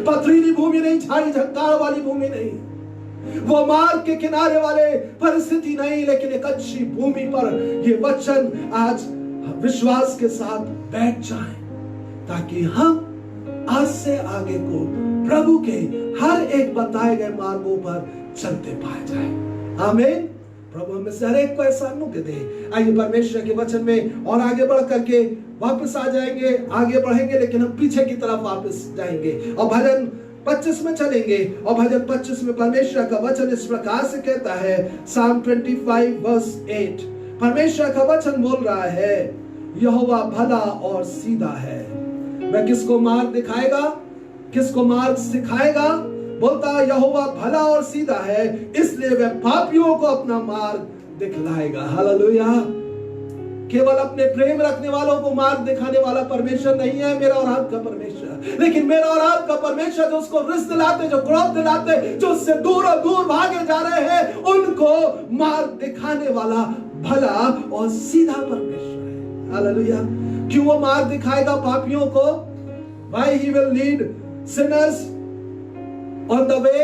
[SPEAKER 3] पथरीली भूमि नहीं, झाड़ी झंकार वाली भूमि नहीं, वो मार्ग के किनारे वाले परिस्थिति नहीं, लेकिन एक अच्छी भूमि पर ये वचन आज विश्वास के साथ बैठ जाए, ताकि हम आज से आगे को प्रभु के हर एक बताए गए मार्गों पर चलते पाए जाए। आमीन। प्रभु हमें से हर एक को ऐसा अनुग्रह दे। आइए परमेश्वर के वचन में और आगे बढ़ करके वापस आ जाएंगे, आगे बढ़ेंगे, लेकिन हम पीछे की तरफ वापस जाएंगे और भजन 25 में चलेंगे। और भजन 25 में परमेश्वर का वचन इस प्रकार से कहता है, Psalm 25 verse 8, परमेश्वर का वचन बोल रहा है, यहोवा भला और सीधा है। वह किसको मार्ग दिखाएगा, किसको मार्ग सिखाएगा? बोलता है यहोवा भला और सीधा है, इसलिए वह पापियों को अपना मार्ग दिखलाएगा। हालेलुया। केवल अपने प्रेम रखने वालों को मार्ग दिखाने वाला परमेश्वर नहीं है मेरा और आपका परमेश्वर, लेकिन मेरा और आपका परमेश्वर जो उसको रिश्त दिलाते, जो क्रोध दिलाते, जो उससे दूर और दूर भागे जा रहे हैं, उनको मार्ग दिखाने वाला भला और सीधा परमेश्वर है। हालेलुया। क्यों वो मार्ग दिखाएगा पापियों को? Why he will lead sinners on the way,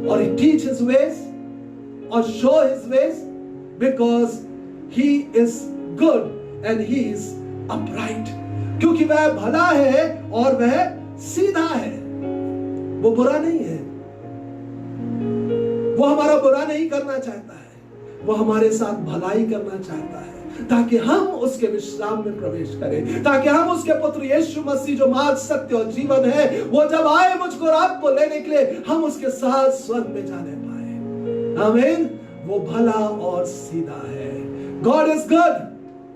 [SPEAKER 3] or he teach his ways, or show his ways? Because he is good and he is upright. क्योंकि वह भला है और वह सीधा है, वो बुरा नहीं है, वो हमारा बुरा नहीं करना चाहता है, वो हमारे साथ भलाई करना चाहता है, ताकि हम उसके विश्राम में प्रवेश करें, ताकि हम उसके पुत्र यीशु मसीह जो मार्ग, सत्य और जीवन है, वो जब आए मुझको और आपको लेने के लिए, हम उसके साथ स्वर्ग में जाने पाए। आमीन। वो भला और सीधा है। God is good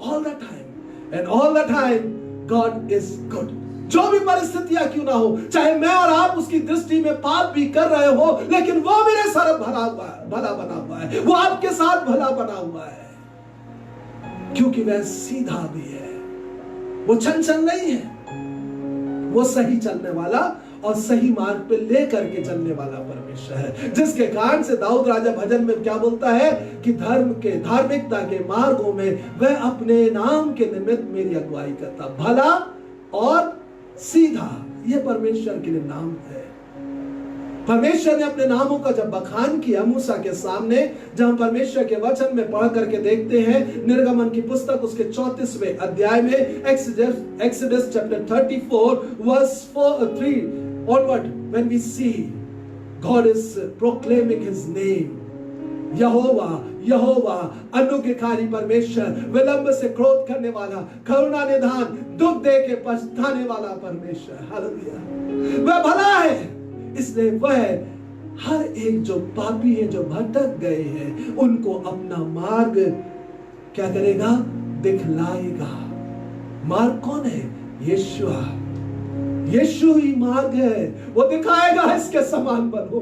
[SPEAKER 3] all the time, and all the time God is good. जो भी परिस्थितियां क्यों ना हो, चाहे मैं और आप उसकी दृष्टि में पाप भी कर रहे हो, लेकिन वो मेरे साथ भला बना हुआ है, वो आपके साथ भला बना हुआ है, क्योंकि वह सीधा भी है, वो चंचल नहीं है, वो सही चलने वाला और सही मार्ग पे लेकर के चलने वाला परमेश्वर है। जिसके कारण से दाऊद राजा भजन में क्या बोलता है कि धार्मिकता के मार्गों में वह अपने नाम के निमित्त मेरी अगुवाई करता। भला और सीधा, ये परमेश्वर के लिए नाम है। परमेश्वर ने अपने नामों का जब बखान किया मूसा के सामने, जब हम परमेश्वर के वचन में पढ़ करके देखते हैं निर्गमन की पुस्तक उसके 34वें अध्याय में, Exodus chapter 34 verse 3 onward, when we see God is proclaiming his name, यहोवा यहोवा अनुग्रहकारी परमेश्वर, विलंब से क्रोध करने वाला, करुणा निधान, दुख दे के पछताने वाला परमेश्वर। हालेलुया। वह भला है, इसलिए वह हर एक जो पापी है, जो भटक गए हैं, उनको अपना मार्ग क्या करेगा? दिखलाएगा। मार्ग कौन है? यीशु। यीशु ही मार्ग है। वो दिखाएगा इसके समान बनो,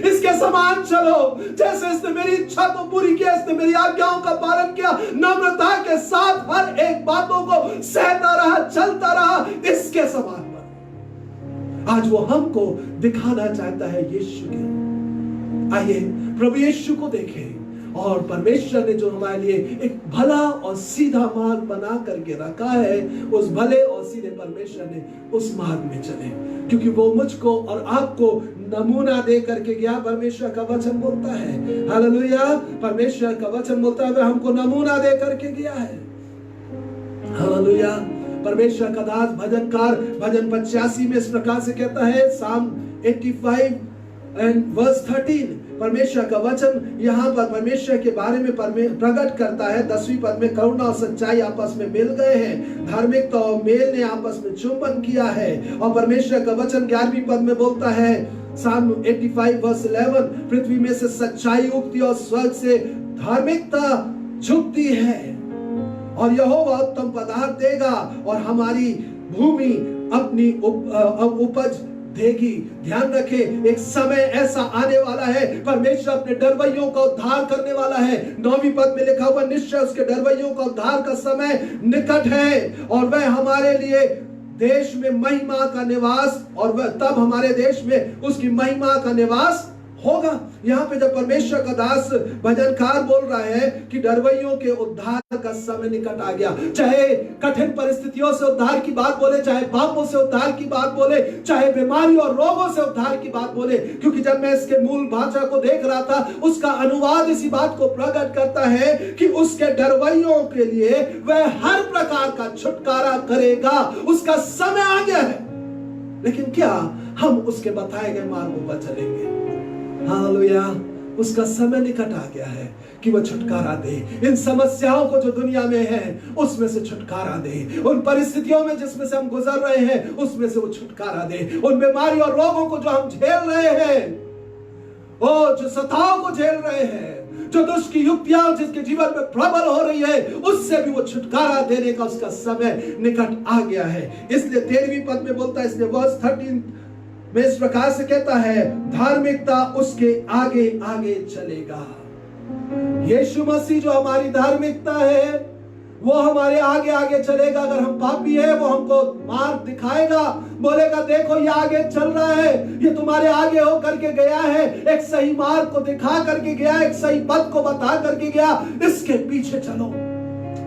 [SPEAKER 3] इसके समान चलो, जैसे इसने मेरी इच्छा को पूरी किया, इसने मेरी आज्ञाओं का पालन किया, नम्रता के साथ हर एक बातों को सहता रहा, चलता रहा, इसके समान बनो। आज वो हमको दिखाना चाहता है यीशु के। आइए प्रभु यीशु को देखें, और परमेश्वर ने जो हमारे लिए एक भला और सीधा मार्ग बना करके रखा है, उस भले और सीधे परमेश्वर ने उस मार्ग में चले, क्योंकि वो मुझको और आपको नमूना दे करके गया। परमेश्वर का वचन बोलता है, हालेलुया, परमेश्वर का वचन बोलता है वह हमको नमूना दे करके गया है। हालेलुया। परमेश्वर का दास भजनकार भजन 85 में इस प्रकार से कहता है, Psalm 85 and verse 13, परमेश्वर का वचन यहाँ पर परमेश्वर के बारे में प्रकट करता है। 10वीं पद में करुणा और सच्चाई आपस में मिल गए हैं, धार्मिकता और मेल ने आपस में चुंबन किया है। और परमेश्वर का वचन 11वीं पद में बोलता है, Psalm 85 verse 11, पृथ्वी में से सच्चाई उगती और स्वर्ग से धार्मिकता झुकती है, और यहोवा उत्तम पदार्थ देगा और हमारी भूमि अपनी उपज देगी। ध्यान रखे, एक समय ऐसा आने वाला है, परमेश्वर अपने डरवैयों का उद्धार करने वाला है। 9वीं पद में लिखा हुआ, निश्चय उसके डरवैयों का उद्धार का समय निकट है, और वह हमारे लिए देश में महिमा का निवास, और वह तब हमारे देश में उसकी महिमा का निवास होगा। यहाँ पे जब परमेश्वर का दास भजनकार बोल रहा है कि डरवैयों के उद्धार का समय निकट आ गया, चाहे कठिन परिस्थितियों से उद्धार की बात बोले, चाहे पापों से उद्धार की बात बोले, चाहे बीमारी और रोगों से उद्धार की बात बोले, क्योंकि जब मैं इसके मूल भाषा को देख रहा था, उसका अनुवाद इसी बात को प्रकट करता है कि उसके डरवैयों के लिए वह हर प्रकार का छुटकारा करेगा, उसका समय आ गया है। लेकिन क्या हम उसके बताए गए मार्गों पर चलेंगे? हालेलुया, उसका समय निकट आ गया है कि वह छुटकारा दे। इन समस्याओं को जो दुनिया में है उसमें से छुटकारा दे, उन परिस्थितियों में जिसमें से हम गुजर रहे हैं उसमें से वो छुटकारा दे, उन बीमारी और रोगों को जो हम झेल रहे हैं, ओ जो सताओं को झेल रहे हैं, जो दुष्ट की युक्तियां जिसके जीवन में प्रबल हो रही है, उससे भी वो छुटकारा देने का उसका समय निकट आ गया है। इसलिए 13वीं पद में बोलता है, इसलिए वर्स 13 में इस प्रकार से कहता है, धार्मिकता उसके आगे आगे चलेगा। यीशु मसीह जो हमारी धार्मिकता है वो हमारे आगे आगे चलेगा। अगर हम पापी है वो हमको मार्ग दिखाएगा, बोलेगा देखो ये आगे चल रहा है, ये तुम्हारे आगे हो करके गया है, एक सही मार्ग को दिखा करके गया, एक सही पद को बता करके गया, इसके पीछे चलो।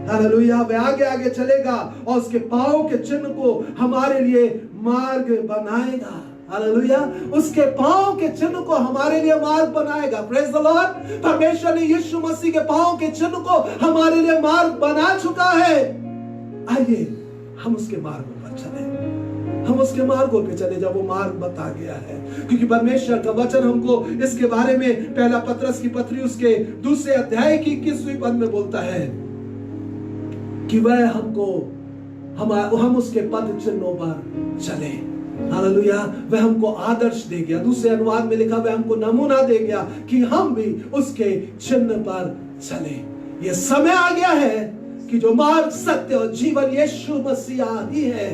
[SPEAKER 3] हालेलुया, वह आगे आगे चलेगा और उसके पांव के चिन्ह को हमारे लिए मार्ग बनाएगा। हालेलुया, उसके पांव के चिन्ह को हमारे लिए मार्ग बनाएगा। Praise the Lord. परमेश्वर ने यीशु मसीह के पांव के चिन्ह को हमारे लिए मार्ग बना चुका है। आइए हम उसके मार्गों पर चले, हम उसके मार्गों पे चले जब वो मार्ग बता गया है। क्योंकि परमेश्वर का वचन हमको इसके बारे में पहला पतरस की पत्री उसके 2 अध्याय की 21वीं पद में बोलता है कि वह हमको हम उसके पद चिन्हों पर चले। हालेलुया, वह हमको आदर्श दे गया। दूसरे अनुवाद में लिखा वह हमको नमूना दे गया कि हम भी उसके चिन्ह पर चले। यह समय आ गया है कि जो मार्ग, सत्य और जीवन यीशु मसीह ही है,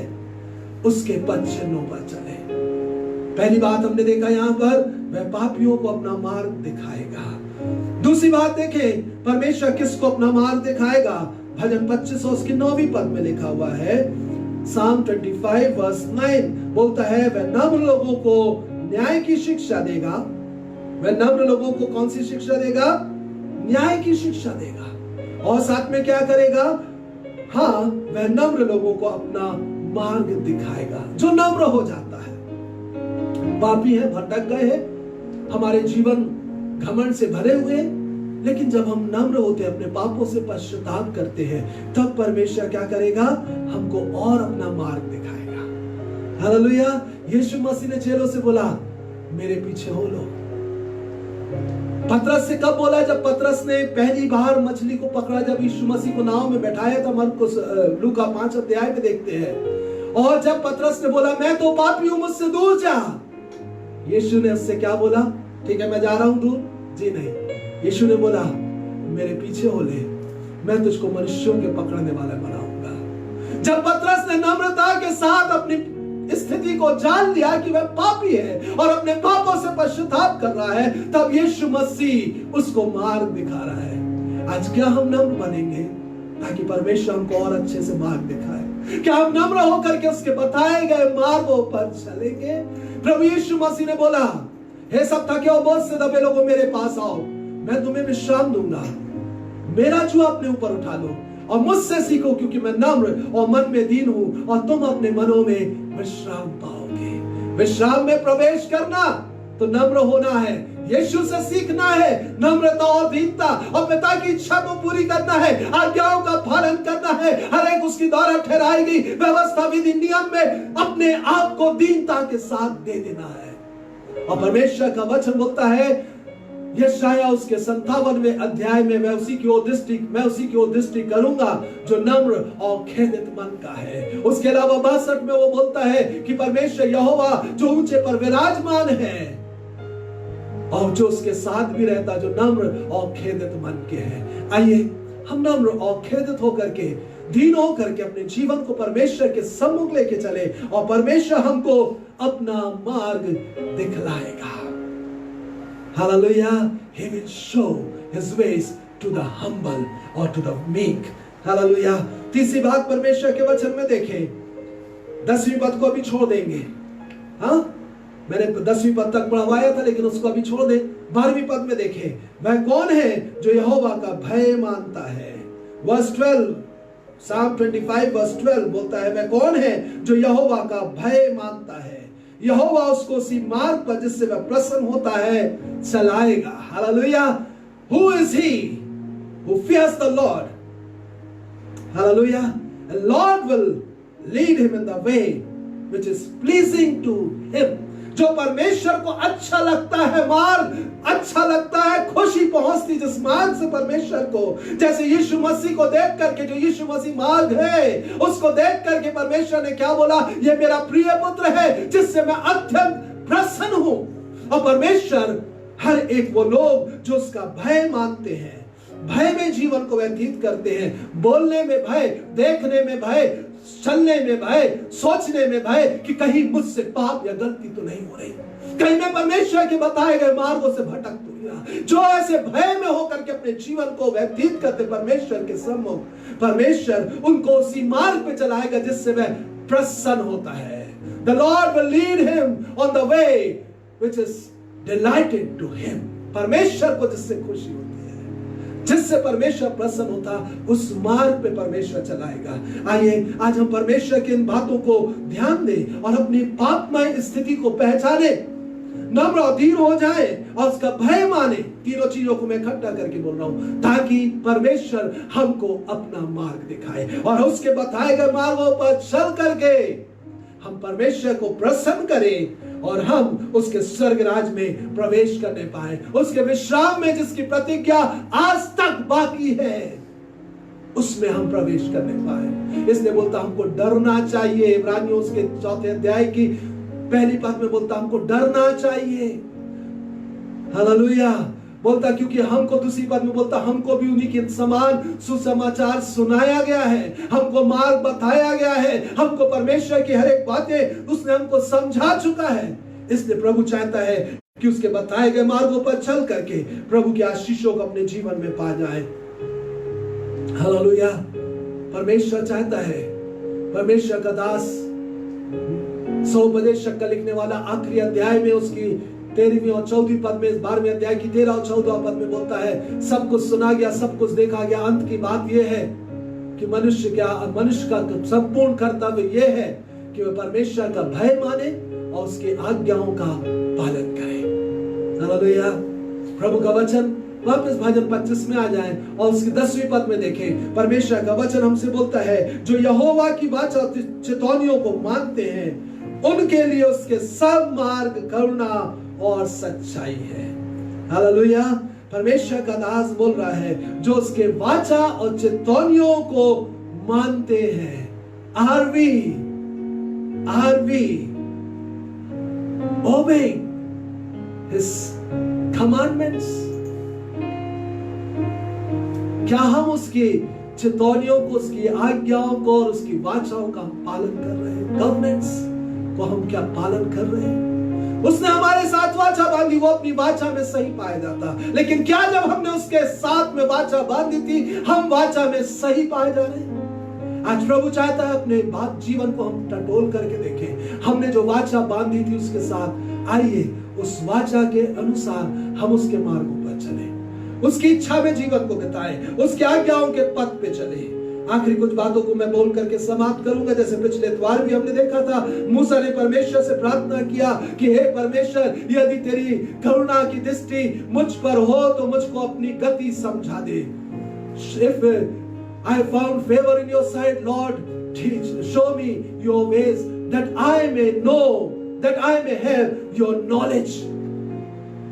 [SPEAKER 3] उसके पद चिन्हों पर चले। पहली बात हमने देखा यहां पर, वह पापियों को अपना मार्ग दिखाएगा। दूसरी बात देखें, परमेश्वर किसको अपना मार्ग दिखाएगा? भजन 25 और उसकी 9वीं पद में लिखा हुआ है, Psalm 25 verse 9 बोलता है, वह नम्र लोगों को न्याय की शिक्षा देगा। वह नम्र लोगों को कौन सी शिक्षा देगा? न्याय की शिक्षा देगा। और साथ में क्या करेगा? हाँ, वह नम्र लोगों को अपना मार्ग दिखाएगा। जो नम्र हो जाता है, पापी है, भटक गए हैं, हमारे जीवन घमंड से भरे हुए, लेकिन जब हम नम्र होते हैं, अपने पापों से पश्चाताप करते हैं, तब परमेश्वर क्या करेगा? हमको और अपना मार्ग दिखाएगा। हालेलुया, यीशु मसीह ने चेलों से बोला, मेरे पीछे हो लो। पतरस से कब बोला? जब पतरस ने पहली बार मछली को पकड़ा, जब यीशु मसीह को नाव में बैठाया था। मरकुस लूका 5 अध्याय में देखते हैं। और जब पतरस ने बोला, मैं तो पापी हूं, मुझसे दूर जा, यीशु ने उससे क्या बोला? ठीक है, मैं जा रहा हूं दूर? जी नहीं। यीशु ने बोला, मेरे पीछे हो ले, मैं तुझको मनुष्यों के पकड़ने वाला बनाऊंगा। जब पतरस ने नम्रता के साथ अपनी स्थिति को जान लिया कि वह पापी है और अपने पापों से पश्चाताप कर रहा है, तब यीशु मसीह उसको मार्ग दिखा रहा है। आज क्या हम नम्र बनेंगे ताकि परमेश्वर हमको और अच्छे से मार्ग दिखाए? क्या हम नम्र होकर के उसके बताए गए मार्गों पर चलेंगे? प्रभु यीशु मसीह ने बोला, हे सब थके और बोझ से दबे लोगों, मेरे पास आओ, मैं तुम्हें विश्राम दूंगा। मेरा जुआ अपने ऊपर उठा लो और मुझसे सीखो, क्योंकि मैं नम्र और मन में दीन हूं, और तुम अपने मनों में विश्राम पाओगे। विश्राम में प्रवेश करना तो नम्र होना है, यीशु से सीखना है, नम्रता और दीनता, और पिता की इच्छा को पूरी करना है, आज्ञाओं का पालन करना है। हर एक उसकी द्वारा ठहराई गई व्यवस्था, विधि, नियम में अपने आप को दीनता के साथ दे देना है। और परमेश्वर का वचन बोलता है, यशाया उसके 57वें अध्याय में, मैं उसी की ओर दृष्टि करूंगा जो नम्र और खेदित मन का है। उसके अलावा 62 में वो बोलता है कि परमेश्वर यहोवा जो ऊंचे पर विराजमान है और जो उसके साथ भी रहता, जो नम्र और खेदित मन के हैं। आइए हम नम्र और खेदित होकर के, दीन होकर के अपने जीवन को परमेश्वर के सम्मुख लेके चले, और परमेश्वर हमको अपना मार्ग दिखलाएगा। Hallelujah, he will show his ways to the humble or to the meek. Hallelujah. तीसरी बात परमेश्वर के वचन में देखें, 10वीं पद को अभी छोड़ देंगे। हाँ, मैंने 10वीं पद तक पढ़वाया था, लेकिन उसको अभी छोड़ दे। 12वीं पद में देखें, वह कौन है जो यहोवा का भय मानता है। वर्स 12, Psalm 25 वर्स 12 बोलता है, वह कौन है जो यहोवा का भय मानता है। यहोवा उसको उसी मार्ग पर जिससे वह प्रसन्न होता है चलाएगा। Hallelujah. Who is he who fears the Lord? Hallelujah. The Lord will lead him in the way which is pleasing to him. जो परमेश्वर को अच्छा लगता है मार्ग, अच्छा लगता है, खुशी पहुंचती जिस मार्ग से परमेश्वर को, जैसे यीशु मसीह को देख करके, जो यीशु मसीह मार्ग है उसको देख करके परमेश्वर ने क्या बोला, ये मेरा प्रिय पुत्र है जिससे मैं अत्यंत प्रसन्न हूं। और परमेश्वर हर एक वो लोग जो उसका भय मानते हैं, भय में जीवन को व्यतीत करते हैं, बोलने में भय, देखने में भय, चलने में भय, सोचने में भय कि कहीं मुझसे पाप या गलती तो नहीं हो रही, कहीं मैं परमेश्वर के बताए गए मार्गों से भटक तो नहीं। जो ऐसे भय में होकर के अपने जीवन को व्यतीत करते परमेश्वर के सम्मुख, परमेश्वर उनको उसी मार्ग पे चलाएगा जिससे वह प्रसन्न होता है। The Lord will lead him on the way which is delighted to him. परमेश्वर को जिससे खुशी होती है, जिससे परमेश्वर प्रसन्न होता, उस मार्ग पे परमेश्वर चलाएगा। आइए आज हम परमेश्वर की इन बातों को ध्यान दें और अपनी पापमय स्थिति को पहचाने, नम्र और धीर हो जाए और उसका भय माने। तीनों चीजों को मैं इकट्ठा करके बोल रहा हूं ताकि परमेश्वर हमको अपना मार्ग दिखाए और उसके बताए गए मार्गों पर चल करके हम परमेश्वर को प्रसन्न करें और हम उसके स्वर्ग राज में प्रवेश करने पाए, उसके विश्राम में जिसकी प्रतिज्ञा आज तक बाकी है उसमें हम प्रवेश करने पाए। इसलिए बोलता हमको डरना चाहिए। इब्रानियों उसके 4 अध्याय की पहली पद में बोलता हमको डरना चाहिए। हालेलुया। बोलता क्योंकि हमको, दूसरी पद में बोलता हमको भी उन्हीं के समान सुसमाचार सुनाया गया है, हमको मार्ग बताया गया है, हमको परमेश्वर की हर एक बातें उसने हमको समझा चुका है। इसलिए प्रभु चाहता है कि उसके बताए गए मार्गों पर चल करके प्रभु की आशीषों को अपने जीवन में पा जाए। हालेलुया। परमेश्वर चाहता है, परमेश्वर का दास 100 उपदेशक का लिखने वाला आखिरी अध्याय में उसकी 13वीं और 14वीं पद में, 12वें अध्याय की 13 और 14वां पद में बोलता है, सब कुछ सुना गया, सब कुछ देखा गया, अंत की बात यह है कि मनुष्य का संपूर्ण कर्तव्य यह है कि वह परमेश्वर का भय माने और उसकी आज्ञाओं का पालन करे। हालेलुया। प्रभु का वचन वापस भजन 25 में आ जाए और उसकी 10वीं पद में देखें। परमेश्वर का वचन हमसे बोलता है, जो यहोवा की वाचा चेतावनियों को मानते हैं उनके लिए उसके सब मार्ग करुणा और सच्चाई है। हालेलुया। परमेश्वर का दास बोल रहा है, जो उसके वाचा और चेतावनियों को मानते हैं। Are we obeying his commandments? क्या हम उसकी चेतावनियों को, उसकी आज्ञाओं को और उसकी वाचाओं का पालन कर रहे हैं? गवर्नेंस को हम क्या पालन कर रहे हैं? उसने हमारे साथ वाचा बांधी, वो अपनी वाचा में सही पाया जाता, लेकिन क्या जब हमने उसके साथ में वाचा बांधी थी हम वाचा में सही पाए जा रहे हैं? आज प्रभु चाहता है अपने बात जीवन को हम टटोल करके देखें। हमने जो वाचा बांधी थी उसके साथ, आइए उस वाचा के अनुसार हम उसके मार्गों पर चले, उसकी इच्छा में जीवन को बिताएं, उसकी आज्ञाओं के पथ पे चले। आखिरी कुछ बातों को मैं बोल करके समाप्त करूंगा। जैसे पिछले इतवार भी हमने देखा था, मूसा ने परमेश्वर से प्रार्थना किया कि हे परमेश्वर, यदि तेरी करुणा की दृष्टि मुझ पर हो तो मुझको अपनी गति समझा दे। If I found favor in your sight, Lord, show me your ways that I may know, that I may have your knowledge.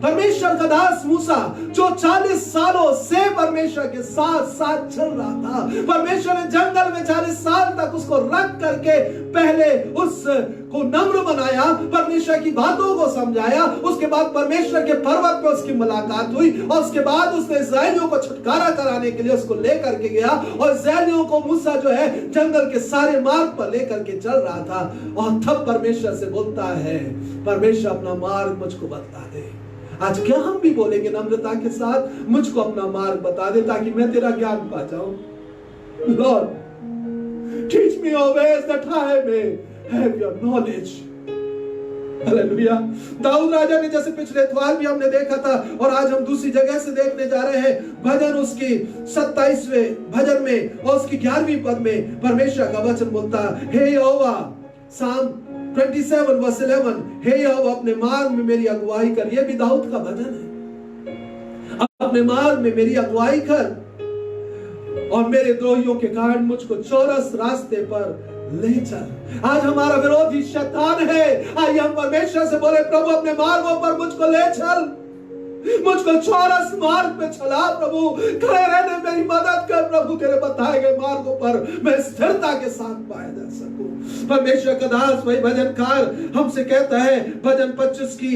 [SPEAKER 3] परमेश्वर का दास मूसा जो 40 सालों से परमेश्वर के साथ साथ चल रहा था, परमेश्वर ने जंगल में 40 साल तक उसको रख करके पहले उसको नम्र बनाया, परमेश्वर की बातों को समझाया, उसके बाद परमेश्वर के पर्वत पे उसकी मुलाकात हुई और उसके बाद उसने इस्राएलियों को छुटकारा कराने के लिए उसको लेकर के गया और इस्राएलियों को मूसा जो है जंगल के सारे मार्ग पर लेकर के चल रहा था। और तब परमेश्वर से बोलता है, परमेश्वर अपना मार्ग मुझको बता दे। आज क्या हम भी बोलेंगे नम्रता के साथ, मुझको अपना मार्ग बता दे ताकि मैं तेरा ज्ञान पा जाऊं। Lord, teach me your ways that I may have your knowledge. Hallelujah. दाऊद राजा ने जैसे पिछले इतवार भी हमने देखा था और आज हम दूसरी जगह से देखने जा रहे हैं, भजन उसकी 27वें भजन में और उसकी 11वीं पद में परमेश्वर का वचन बोलता है, हे यहोवा, साम 27 वर्स 11, हे यहोवा अपने मार्ग में मेरी अगुवाई कर। ये भी दाऊद का भजन है। अपने मार्ग में मेरी अगुवाई कर और मेरे द्रोहियों के कारण मुझको चौरस रास्ते पर ले चल। आज हमारा विरोधी शैतान है। आइए हम परमेश्वर से बोले, प्रभु अपने मार्गों पर मुझको ले चल, मुझको चौरस मार्ग पे चला प्रभु, खड़े रहने मेरी मदद कर प्रभु, तेरे बताए गए मार्गों पर मैं स्थिरता के साथ पाया जा सकूं। परमेश्वर का दास भाई भजनकार हमसे कहता है, भजन 25 की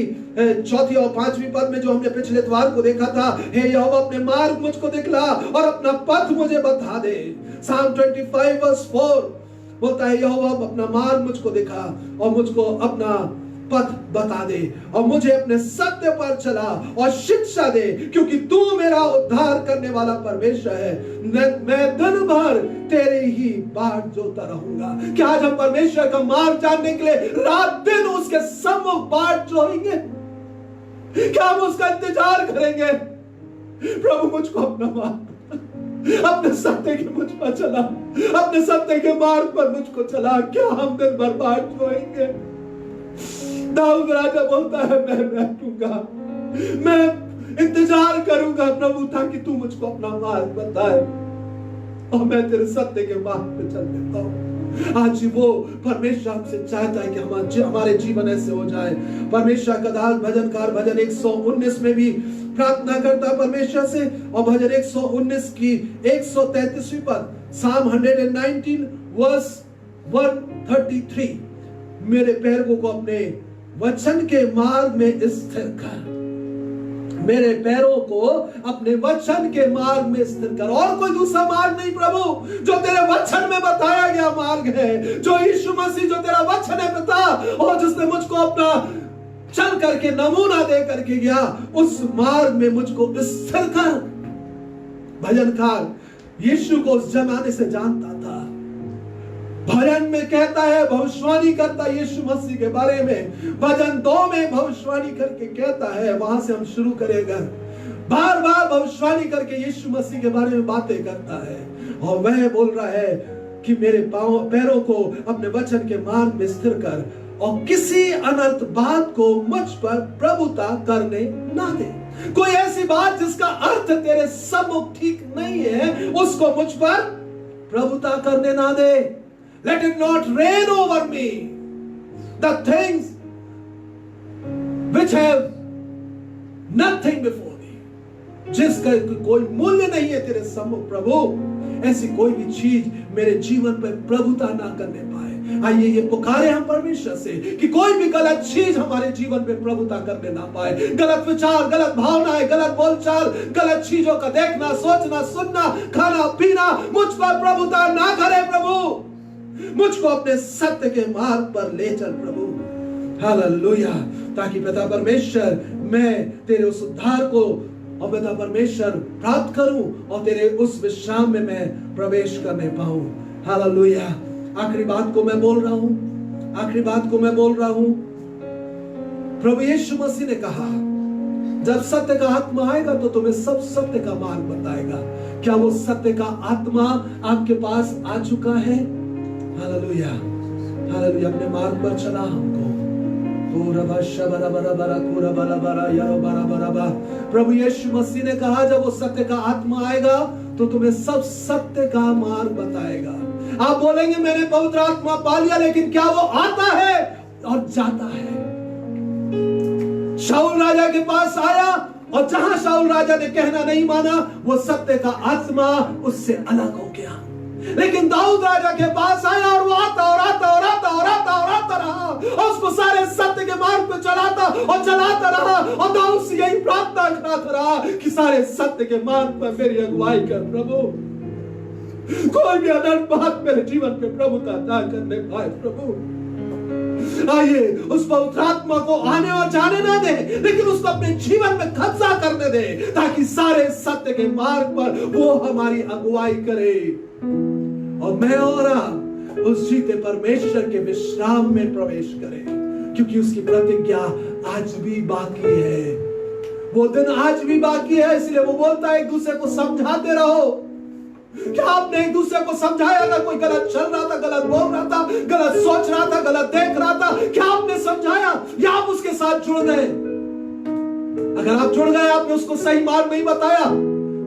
[SPEAKER 3] 4 और 5वीं पद में जो हमने पिछले इतवार को देखा था, हे यहोवा अपने मार्ग मुझको दिखला और अपना पथ मुझे बता दे। Psalm 25 verse 4 बोलता है, यहोवा अपना मार्ग मुझको दिखा और मुझको अपना पथ बता दे और मुझे अपने सत्य पर चला और शिक्षा दे, क्योंकि तू मेरा उद्धार करने वाला परमेश्वर है। मैं दिन भर तेरे ही बाट जोता रहूंगा। क्या आज हम परमेश्वर का मार्ग जानने के लिए रात दिन उसके सम्मुख बाट जोएंगे? क्या हम उसका इंतजार करेंगे? प्रभु मुझको अपना मार्ग, अपने सत्य के मुझ पर चला, अपने सत्य के मार्ग पर मुझको चला। क्या हम दिन भर बाट जोएंगे? दाऊद राजा बोलता है, मैं बैठूंगा, मैं इंतजार करूंगा प्रभु, ताकि तू मुझको अपना मार्ग बताए और मैं तेरे सत्य के मार्ग पे चल देता हूं। आज वो परमेश्वर हमसे चाहता है कि हमारे जीवन ऐसे हो जाए। परमेश्वर का दास भजनकार भजन 119 में भी प्रार्थना करता है परमेश्वर से, और भजन 119 की 133वीं पद, Psalm 119 verse 133, मेरे पैरों को अपने वचन के मार्ग में स्थिर कर, मेरे पैरों को अपने वचन के मार्ग में स्थिर कर। और कोई दूसरा मार्ग नहीं प्रभु, जो तेरे वचन में बताया गया मार्ग है, जो यीशु मसीह, जो तेरा वचन है पिता, और जिसने मुझको अपना चल करके नमूना दे करके गया, उस मार्ग में मुझको स्थिर कर। भजनकार यीशु को उस जमाने से जानता था। भजन में कहता है, भविष्यवाणी करता यीशु मसीह के बारे में। भजन 2 में भविष्यवाणी करके कहता है, वहां से हम शुरू करेंगे। बार बार भविष्यवाणी करके यीशु मसीह के बारे में बातें करता है और वह बोल रहा है कि मेरे पैरों को अपने वचन के मार्ग में स्थिर कर और किसी अनर्थ बात को मुझ पर प्रभुता करने ना दे। कोई ऐसी बात जिसका अर्थ तेरे सम्मुख ठीक नहीं है, उसको मुझ पर प्रभुता करने ना दे। Let it not reign over me the things which have nothing before thee, जिसका कोई मूल्य नहीं है तेरे सम्मुख प्रभु, ऐसी कोई भी चीज मेरे जीवन पर प्रभुता ना करने पाए। आइए ये पुकारे हम परमेश्वर से कि कोई भी गलत चीज हमारे जीवन में प्रभुता करने ना पाए। गलत विचार, गलत भावनाएं, गलत बोलचाल, गलत चीजों का देखना, सोचना, सुनना, खाना पीना मुझ पर प्रभुता ना करे प्रभु। मुझको अपने सत्य के मार्ग पर ले चल प्रभु। हालेलुया। ताकि पिता परमेश्वर मैं तेरे उस उद्धार को और पिता परमेश्वर प्राप्त करूं और तेरे उस विश्राम में मैं प्रवेश करने पाऊं। हालेलुया। आखिरी बात को मैं बोल रहा हूं, प्रभु यीशु मसीह ने कहा, जब सत्य का आत्मा आएगा तो तुम्हें सब सत्य का मार्ग बताएगा। क्या वो सत्य का आत्मा आपके पास आ चुका है? Hallelujah, hallelujah. अपने मार्ग पर चला हमको। प्रभु यीशु मसीह ने कहा, जब वो सत्य का आत्मा आएगा तो तुम्हें सब सत्य का मार्ग बताएगा। आप बोलेंगे मैंने पवित्र आत्मा पा लिया, लेकिन क्या वो आता है और जाता है? शाऊल राजा के पास आया और जहां शाऊल राजा ने कहना नहीं माना, वो सत्य का आत्मा उससे अलग हो गया। लेकिन दाऊद राजा के पास आया और वो आता रहा और उसको सारे सत्य के मार्ग पे चलाता रहा और दाऊद से यही प्रार्थना करता रहा कि सारे सत्य के मार्ग पर मेरी अगुवाई कर प्रभु। कोई भी अनर्थ बात मेरे जीवन पे प्रभुता ना करने पाए प्रभु। आइए उस पवित्र आत्मा को आने और जाने ना दे, लेकिन उसको अपने जीवन में कब्जा करने दे, ताकि सारे सत्य के मार्ग पर वो हमारी अगुवाई करे और मैं और आप उस जीते परमेश्वर के विश्राम में प्रवेश करें। क्योंकि उसकी प्रतिज्ञा आज भी बाकी है। वो दिन आज भी बाकी है, इसलिए वो बोलता है एक दूसरे को समझाते रहो। क्या आपने एक दूसरे को समझाया? ना कोई गलत चल रहा था, गलत बोल रहा था, गलत सोच रहा था, गलत देख रहा था, क्या आपने समझाया या आप उसके साथ जुड़ गए? अगर आप जुड़ गए, आपने उसको सही मार्ग नहीं बताया,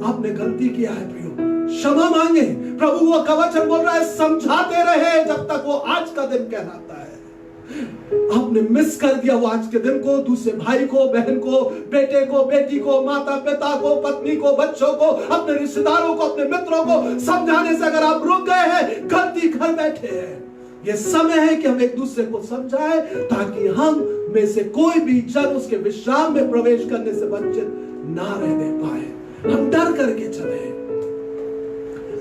[SPEAKER 3] आपने गलती किया है प्रियो, क्षमा मांगे। प्रभु वो कवचन बोल रहा है समझाते रहे जब तक वो आज का दिन कहलाता है। आपने मिस कर दिया वो आज के दिन को, दूसरे भाई को, बहन को, बेटे को, बेटी को, माता पिता को, पत्नी को, बच्चों को, अपने रिश्तेदारों को, अपने मित्रों को समझाने से अगर आप रुक गए हैं, गलती कर बैठे हैं, ये समय है कि हम एक दूसरे को समझाएं ताकि हम में से कोई भी जन उसके विश्राम में प्रवेश करने से वंचित ना रहने पाए। हम डर करके चले,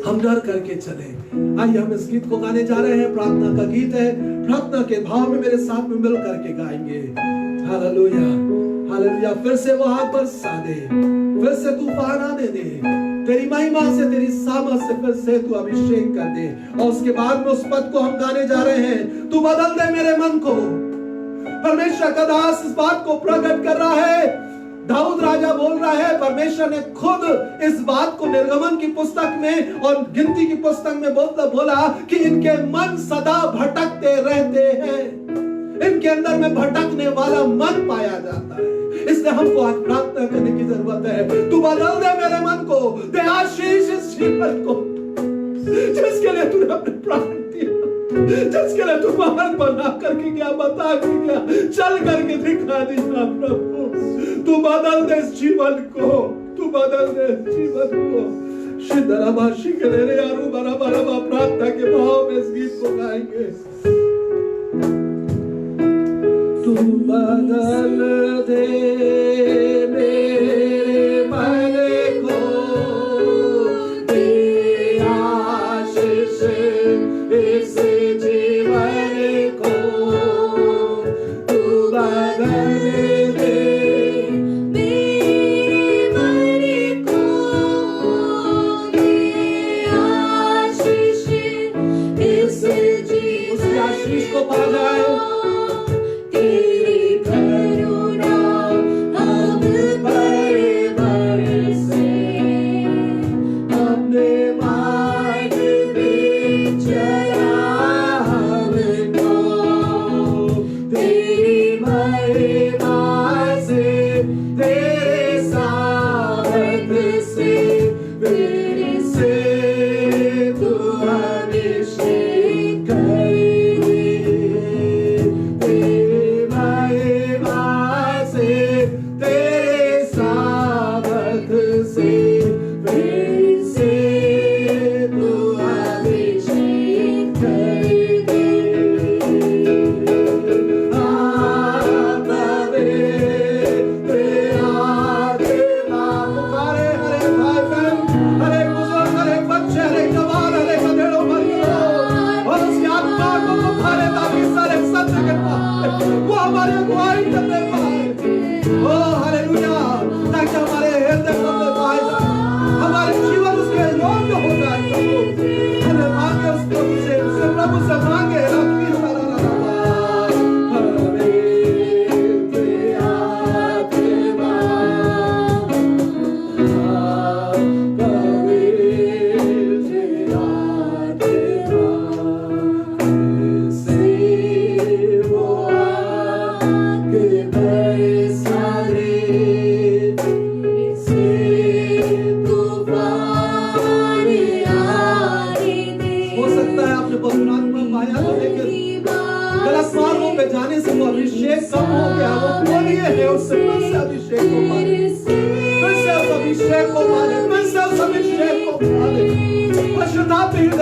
[SPEAKER 3] हम डर करके चले। आइए हम इस गीत को गाने जा रहे हैं, प्रार्थना का गीत है। प्रार्थना के भाव में मेरे साथ में मिल करके गाएंगे। Hallelujah, hallelujah. फिर से वो हाथ बरसा दे, फिर से तूफान आने दे, तेरी महिमा से, तेरी सामर्थ से फिर से तू अभिषेक कर दे। और उसके बाद में उस पद को हम गाने जा रहे हैं, तू बदल दे मेरे मन को। परमेश्वर का दास इस बात को प्रकट कर रहा है। दाऊद राजा बोल रहा है, परमेश्वर ने खुद इस बात को निर्गमन की पुस्तक में और गिनती की पुस्तक में बोला कि इनके मन सदा भटकते रहते हैं। इनके अंदर में भटकने वाला मन पाया जाता है। इसलिए हमको आज प्रार्थना करने की जरूरत है। तू बदल दे मेरे मन को, दे आशीष इस जीवन को जिसके लिए तूने अपने प्राण दिया, जिसके लिए तू मार्ग बना करके गया, बता के गया, चल करके दिखा दिया। प्रभु तू बदल दे इस जीवन को, तू बदल दे इस जीवन को। शिदराबाशी के रे यारू बराबर प्रार्थना के भाव में इस गीत को गाएंगे। तू बदल दे मेरे मन को, दे आशीष इस जीवन को। तू बदल दे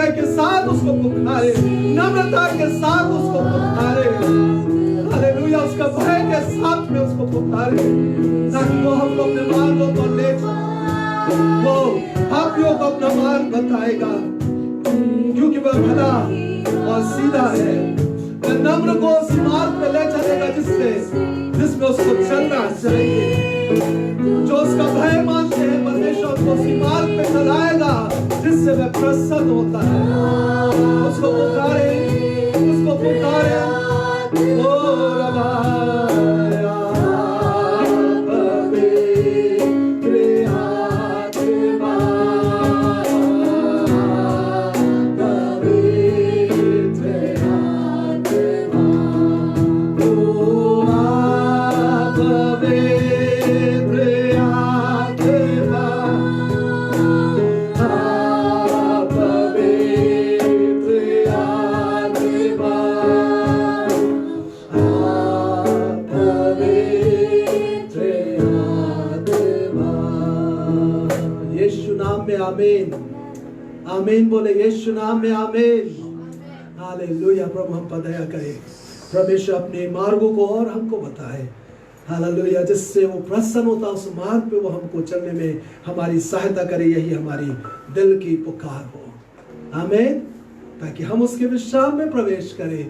[SPEAKER 3] के साथ उसको पुकारे, नम्रता के साथ उसको पुकारे, हालेलुया, उसका भय के साथ में उसको पुकारे, ताकि वो हमको अपने मार्गों पर ले जाए। वो पापियों को अपना मार्ग बताएगा, क्योंकि वह भला और सीधा है। वह नम्र को उस मार्ग पे ले चलेगा जिसमें उसको चलना चाहिए। जो उसका भय मानते हैं, परमेश्वर को उसी मार्ग पे चलाएगा जिससे वह प्रसन्न होता है। उसको पुकारे, उसको पुकारे, ओ रबा नाम में आमीन। आमीन बोले यीशु नाम में आमीन। हालेलुया। प्रभु हम पर दया करे, परमेश्वर अपने मार्गों को और हमको बताए, हालेलुया, जिससे वो प्रसन्न होता उस मार्ग पे वो हमको चलने में हमारी सहायता करे। यही हमारी दिल की पुकार हो, आमीन। ताकि हम उसके विश्राम में प्रवेश करें,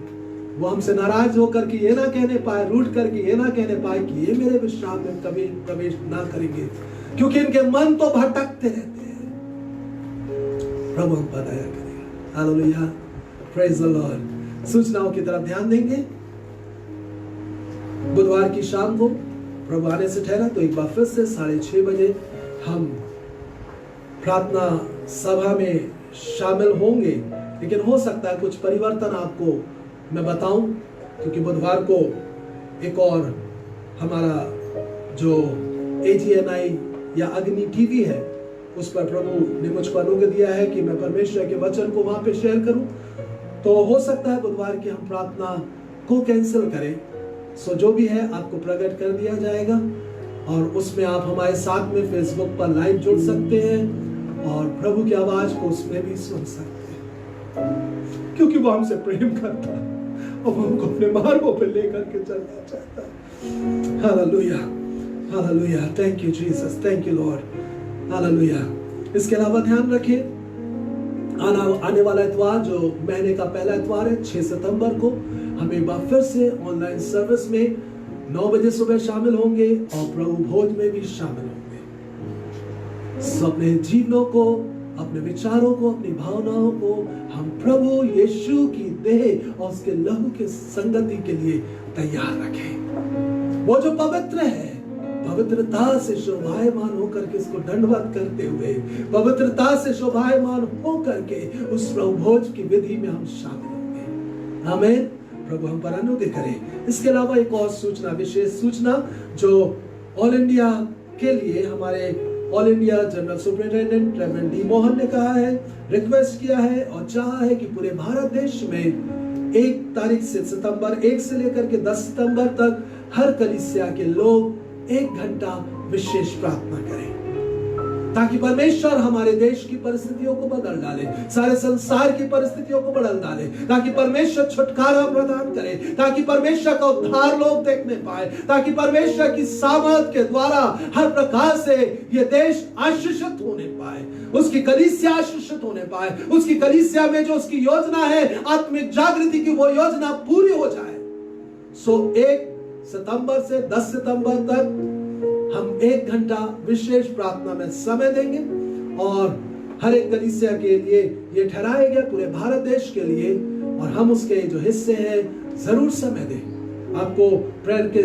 [SPEAKER 3] वो हमसे नाराज होकर के ये ना कहने पाए, रूठ करके ये ना कहने पाए कि ये मेरे विश्राम में कभी प्रवेश ना करेंगे, क्योंकि इनके मन तो भटकते रहते हैं। प्रभु हम पर दया करेगा। Hallelujah, praise the Lord. सूचनाओं की तरफ ध्यान देंगे। बुधवार की शाम को प्रभु आने से ठहरा तो एक बार फिर से 6:30 बजे हम प्रार्थना सभा में शामिल होंगे, लेकिन हो सकता है कुछ परिवर्तन आपको मैं बताऊं, क्योंकि बुधवार को एक और हमारा जो AGNI या अग्नि टीवी है उस पर प्रभु ने मुझको अनुग्रह दिया है कि मैं परमेश्वर के वचन को वहां पे शेयर करूं। तो हो सकता है बुधवार की हम प्रार्थना को कैंसिल करें। सो जो भी है आपको प्रकट कर दिया जाएगा और उसमें आप हमारे साथ में फेसबुक पर लाइव जुड़ सकते हैं और प्रभु की आवाज को उसमें भी सुन सकते हैं, क्योंकि वो हमसे प्रेम करता है और वो हमको अपने मार्गों पे लेकर के चलना चाहता है। Hallelujah, hallelujah, thank you Jesus, thank you Lord, hallelujah. इसके अलावा ध्यान रखें, आने वाला इतवार जो महीने का पहला इतवार है 6 सितंबर को हम एक बार फिर से ऑनलाइन सर्विस में 9 बजे सुबह शामिल होंगे और प्रभु भोज में भी शामिल होंगे। सो अपने जीवनों को, अपने विचारों को, अपनी भावनाओं को हम प्रभु यीशु की देह और उसके लहू के संगति के लिए तैयार रखें। वो जो पवित्र है, पवित्रता से शोभायमान होकर के इसको दंडवत करते हुए, पवित्रता से शोभायमान होकर के उस प्रभु भोज की विधि में हम शामिल होंगे। आमीन। प्रभु हम पर अनुग्रह करे। इसके अलावा एक और सूचना, विशेष सूचना जो ऑल इंडिया के लिए हमारे all India general superintendent reverend D Mohan ने कहा है, रिक्वेस्ट किया है और चाहा है कि पूरे भारत देश में 1 तारीख से सितंबर 1 से लेकर के 10 सितंबर तक हर कलीसिया के लोग 1 घंटा विशेष प्रार्थना करें, ताकि परमेश्वर हमारे देश की परिस्थितियों को बदल डाले, सारे संसार की परिस्थितियों को बदल डाले, ताकि परमेश्वर छुटकारा प्रदान करे, ताकि परमेश्वर का उद्धार लोग देखने पाए, ताकि परमेश्वर की सामर्थ के द्वारा हर प्रकार से ये देश आशीषित होने पाए, उसकी कलीसिया आशीषित होने पाए, उसकी कलीसिया में जो उसकी योजना है आत्मिक जागृति की, वो योजना पूरी हो जाए। सो 1 सितंबर से 10 सितंबर तक हम 1 घंटा विशेष प्रार्थना में समय देंगे और हर एक कलीसिया के लिए ये ठहराया गया पूरे भारत देश के लिए, और हम उसके जो हिस्से हैं जरूर समय दें। आपको प्रेयर के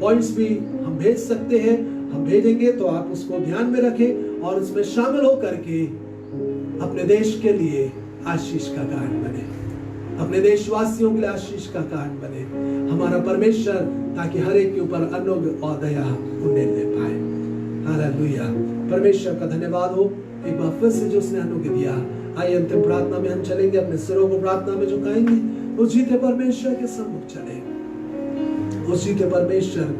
[SPEAKER 3] पॉइंट्स भी हम भेज सकते हैं, हम भेजेंगे तो आप उसको ध्यान में रखें और उसमें शामिल होकर के अपने देश के लिए आशीष का कारण बने, अपने देशवासियों के लिए आशीष का कारण बने हमारा परमेश्वर, ताकि हर एक के ऊपर अनुग्रह और दया उन्हें ले पाए। हालेलुया। परमेश्वर का धन्यवाद हो एक बार फिर से जो उसने अनुग्रह दिया। आइए अंतिम प्रार्थना में हम चलेंगे, अपने सिरों को प्रार्थना में झुकाएंगे, उस जीते परमेश्वर के सम्मुख चले, उस जीते परमेश्वर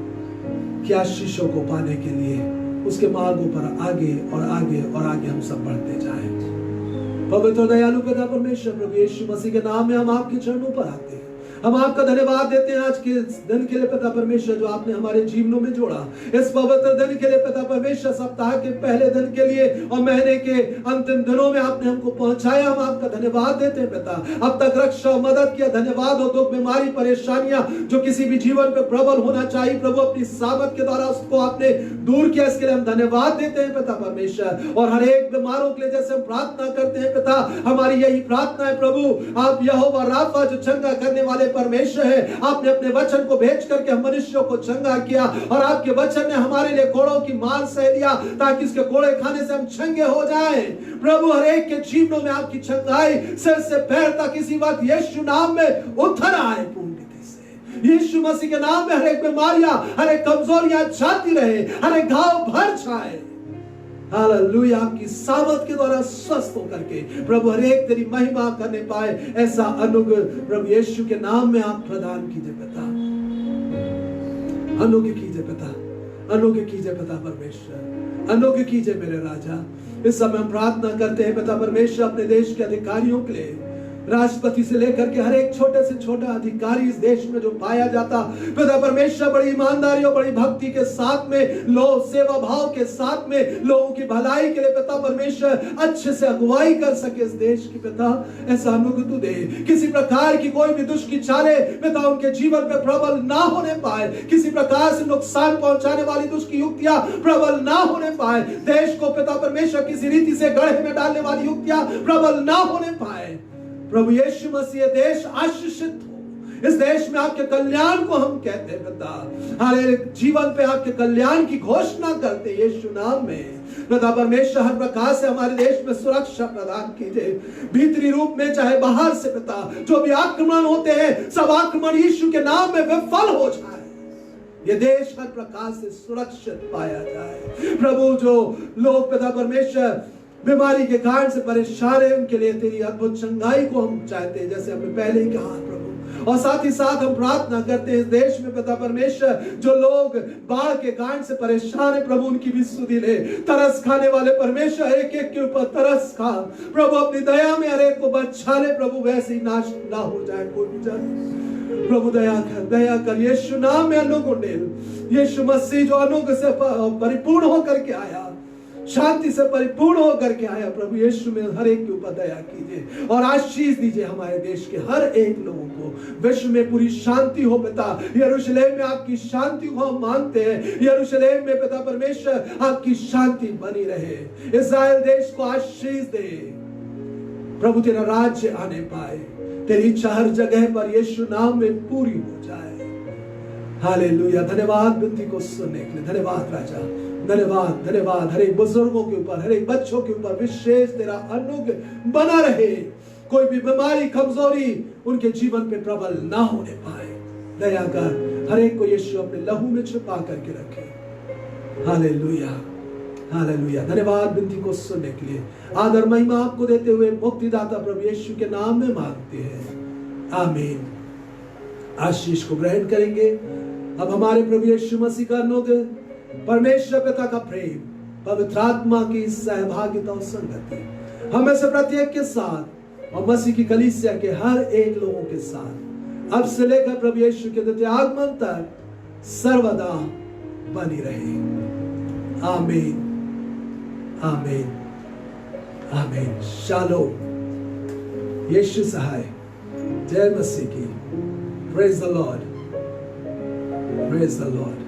[SPEAKER 3] की आशीषों को पाने के लिए उसके मार्गों पर आगे और आगे और आगे हम सब बढ़ते जाएं। पवित्र दयालु पिता परमेश्वर प्रभु यीशु मसीह के नाम में हम आपके चरणों पर आते हैं, हम आपका धन्यवाद देते हैं आज के दिन के लिए पिता परमेश्वर जो आपने हमारे जीवनों में जोड़ा, इस पवित्र दिन के लिए पिता परमेश्वर, सप्ताह के पहले दिन के लिए और महीने के अंतिम दिनों में आपने हमको पहुंचाया, हम आपका धन्यवाद देते हैं पिता। अब तक रक्षा मदद किया, धन्यवाद हो। दुख बीमारी परेशानियां जो किसी भी जीवन पे प्रबल होना चाहिए प्रभु अपनी सामर्थ के द्वारा उसको आपने दूर किया, इसके लिए हम धन्यवाद देते हैं पिता परमेश्वर। और हर एक बीमारों के लिए जैसे हम प्रार्थना करते हैं पिता, हमारी यही प्रार्थना है प्रभु, आप यहोवा राफा जो चंगा करने वाले परमेश्वर है, आपने अपने वचन को भेज करके हम मनुष्यों को चंगा किया और आपके वचन ने हमारे लिए कोड़ों की मार सह लिया ताकि इसके कोड़े खाने से हम चंगे हो जाएं। प्रभु हर एक के जीवनों में आपकी चंगाई सिर से पैर तक इसी वक्त यीशु नाम में उतर आए पूर्ण रीति से। यीशु मसीह के नाम में हर एक बीमारियां, हर एक कमजोरियां जाती रहे, हर एक घाव भर जाए। हालेलुया। आपकी सामर्थ के द्वारा स्वस्थ होकर के प्रभु हर एक तेरी महिमा करने पाए, ऐसा अनुग्रह प्रभु यीशु के नाम में आप प्रदान कीजिए पिता, अनुग्रह कीजिए पिता, अनोखे कीजिए पिता परमेश्वर, अनोखे कीजिए मेरे राजा। इस समय हम प्रार्थना करते हैं पिता परमेश्वर अपने देश के अधिकारियों के लिए, राष्ट्रपति से लेकर के हर एक छोटे से छोटा अधिकारी इस देश में जो पाया जाता, पिता परमेश्वर बड़ी ईमानदारी और बड़ी भक्ति के साथ में, लोग सेवा भाव के साथ में लोगों की भलाई के लिए पिता परमेश्वर अच्छे से अगुवाई कर सके इस देश की पिता, ऐसा अनुग्रह तू दे। किसी प्रकार की कोई भी दुष्ट की चाले पिता उनके जीवन पे प्रबल ना होने पाए, किसी प्रकार से नुकसान पहुंचाने वाली दुष्ट की युक्तियां प्रबल ना होने पाए, देश को पिता परमेश्वर किसी रीति से गड्ढे में डालने वाली युक्तियां प्रबल ना होने पाए। प्रभु यीशु मसीह देश आशीषित हो, इस देश में आपके कल्याण को हम कहते हैं पिता, हर जीवन पे आपके कल्याण की घोषणा करते यीशु नाम में। पिता परमेश्वर हर प्रकार से हमारे देश में सुरक्षा प्रदान कीजिए, भीतरी रूप में चाहे बाहर से पिता, जो भी आक्रमण होते हैं सब आक्रमण यीशु के नाम में विफल हो जाए, ये देश हर प्रकार से सुरक्षित पाया जाए। प्रभु जो लोग पिता परमेश्वर बीमारी के कारण से परेशान है, उनके लिए तेरी अद्भुत चंगाई को हम चाहते हैं, जैसे हमने पहले ही कहा प्रभु। और साथ ही साथ हम प्रार्थना करते हैं इस देश में पिता परमेश्वर जो लोग बाढ़ के कारण से परेशान है, प्रभु उनकी भी सुधि ले। तरस खाने वाले परमेश्वर एक एक के ऊपर तरस खा, प्रभु अपनी दया में हर एक को बचा ले प्रभु, वैसे ही नाश ना हो जाए कोई भी जन। प्रभु दया कर यीशु नाम में अनुग्रह, यीशु मसीह जो अनुग्रह से परिपूर्ण होकर के आया, शांति से परिपूर्ण होकर के आया, प्रभु यीशु में हर एक के ऊपर दया कीजिए और आशीष दीजिए हमारे देश के हर एक लोगों को। विश्व में पूरी शांति हो पिता, यरूशलेम में आपकी शांति को हम मांगते हैं, यरूशलेम में पिता परमेश्वर आपकी शांति बनी रहे, इस्राएल देश को आशीष दे प्रभु, तेरा राज्य आने पाए, तेरी इच्छा हर जगह पर यीशु नाम में पूरी हो जाए। हालेलुया। धन्यवाद विनती को सुनने के लिए, धन्यवाद राजा, धन्यवाद धन्यवाद। हर एक बुजुर्गों के ऊपर, हर एक बच्चों के ऊपर विशेष तेरा अनुग्रह बना रहे, कोई भी बीमारी कमजोरी उनके जीवन पे प्रबल ना होने पाए। दया कर हर एक को यीशु अपने लहू में छुपा करके रखे। Hallelujah hallelujah. धन्यवाद विनती को सुनने के लिए, आदर महिमा आपको देते हुए मुक्तिदाता प्रभु यीशु के नाम में मांगते हैं, आमीन। आशीष को ग्रहण करेंगे। अब हमारे प्रभु यीशु मसीह का अनुग्रह, परमेश्वर पिता का प्रेम, पवित्र आत्मा की सहभागिता और संगति हमें से प्रत्येक के साथ और मसीह की कलीसिया के हर एक लोगों के साथ अब से लेकर प्रभु यीशु के द्वितीय आगमन तक सर्वदा बनी रहे। आमीन आमीन आमीन। शालोम। यीशु सहाय। जय मसीह की। Praise the Lord, praise the Lord.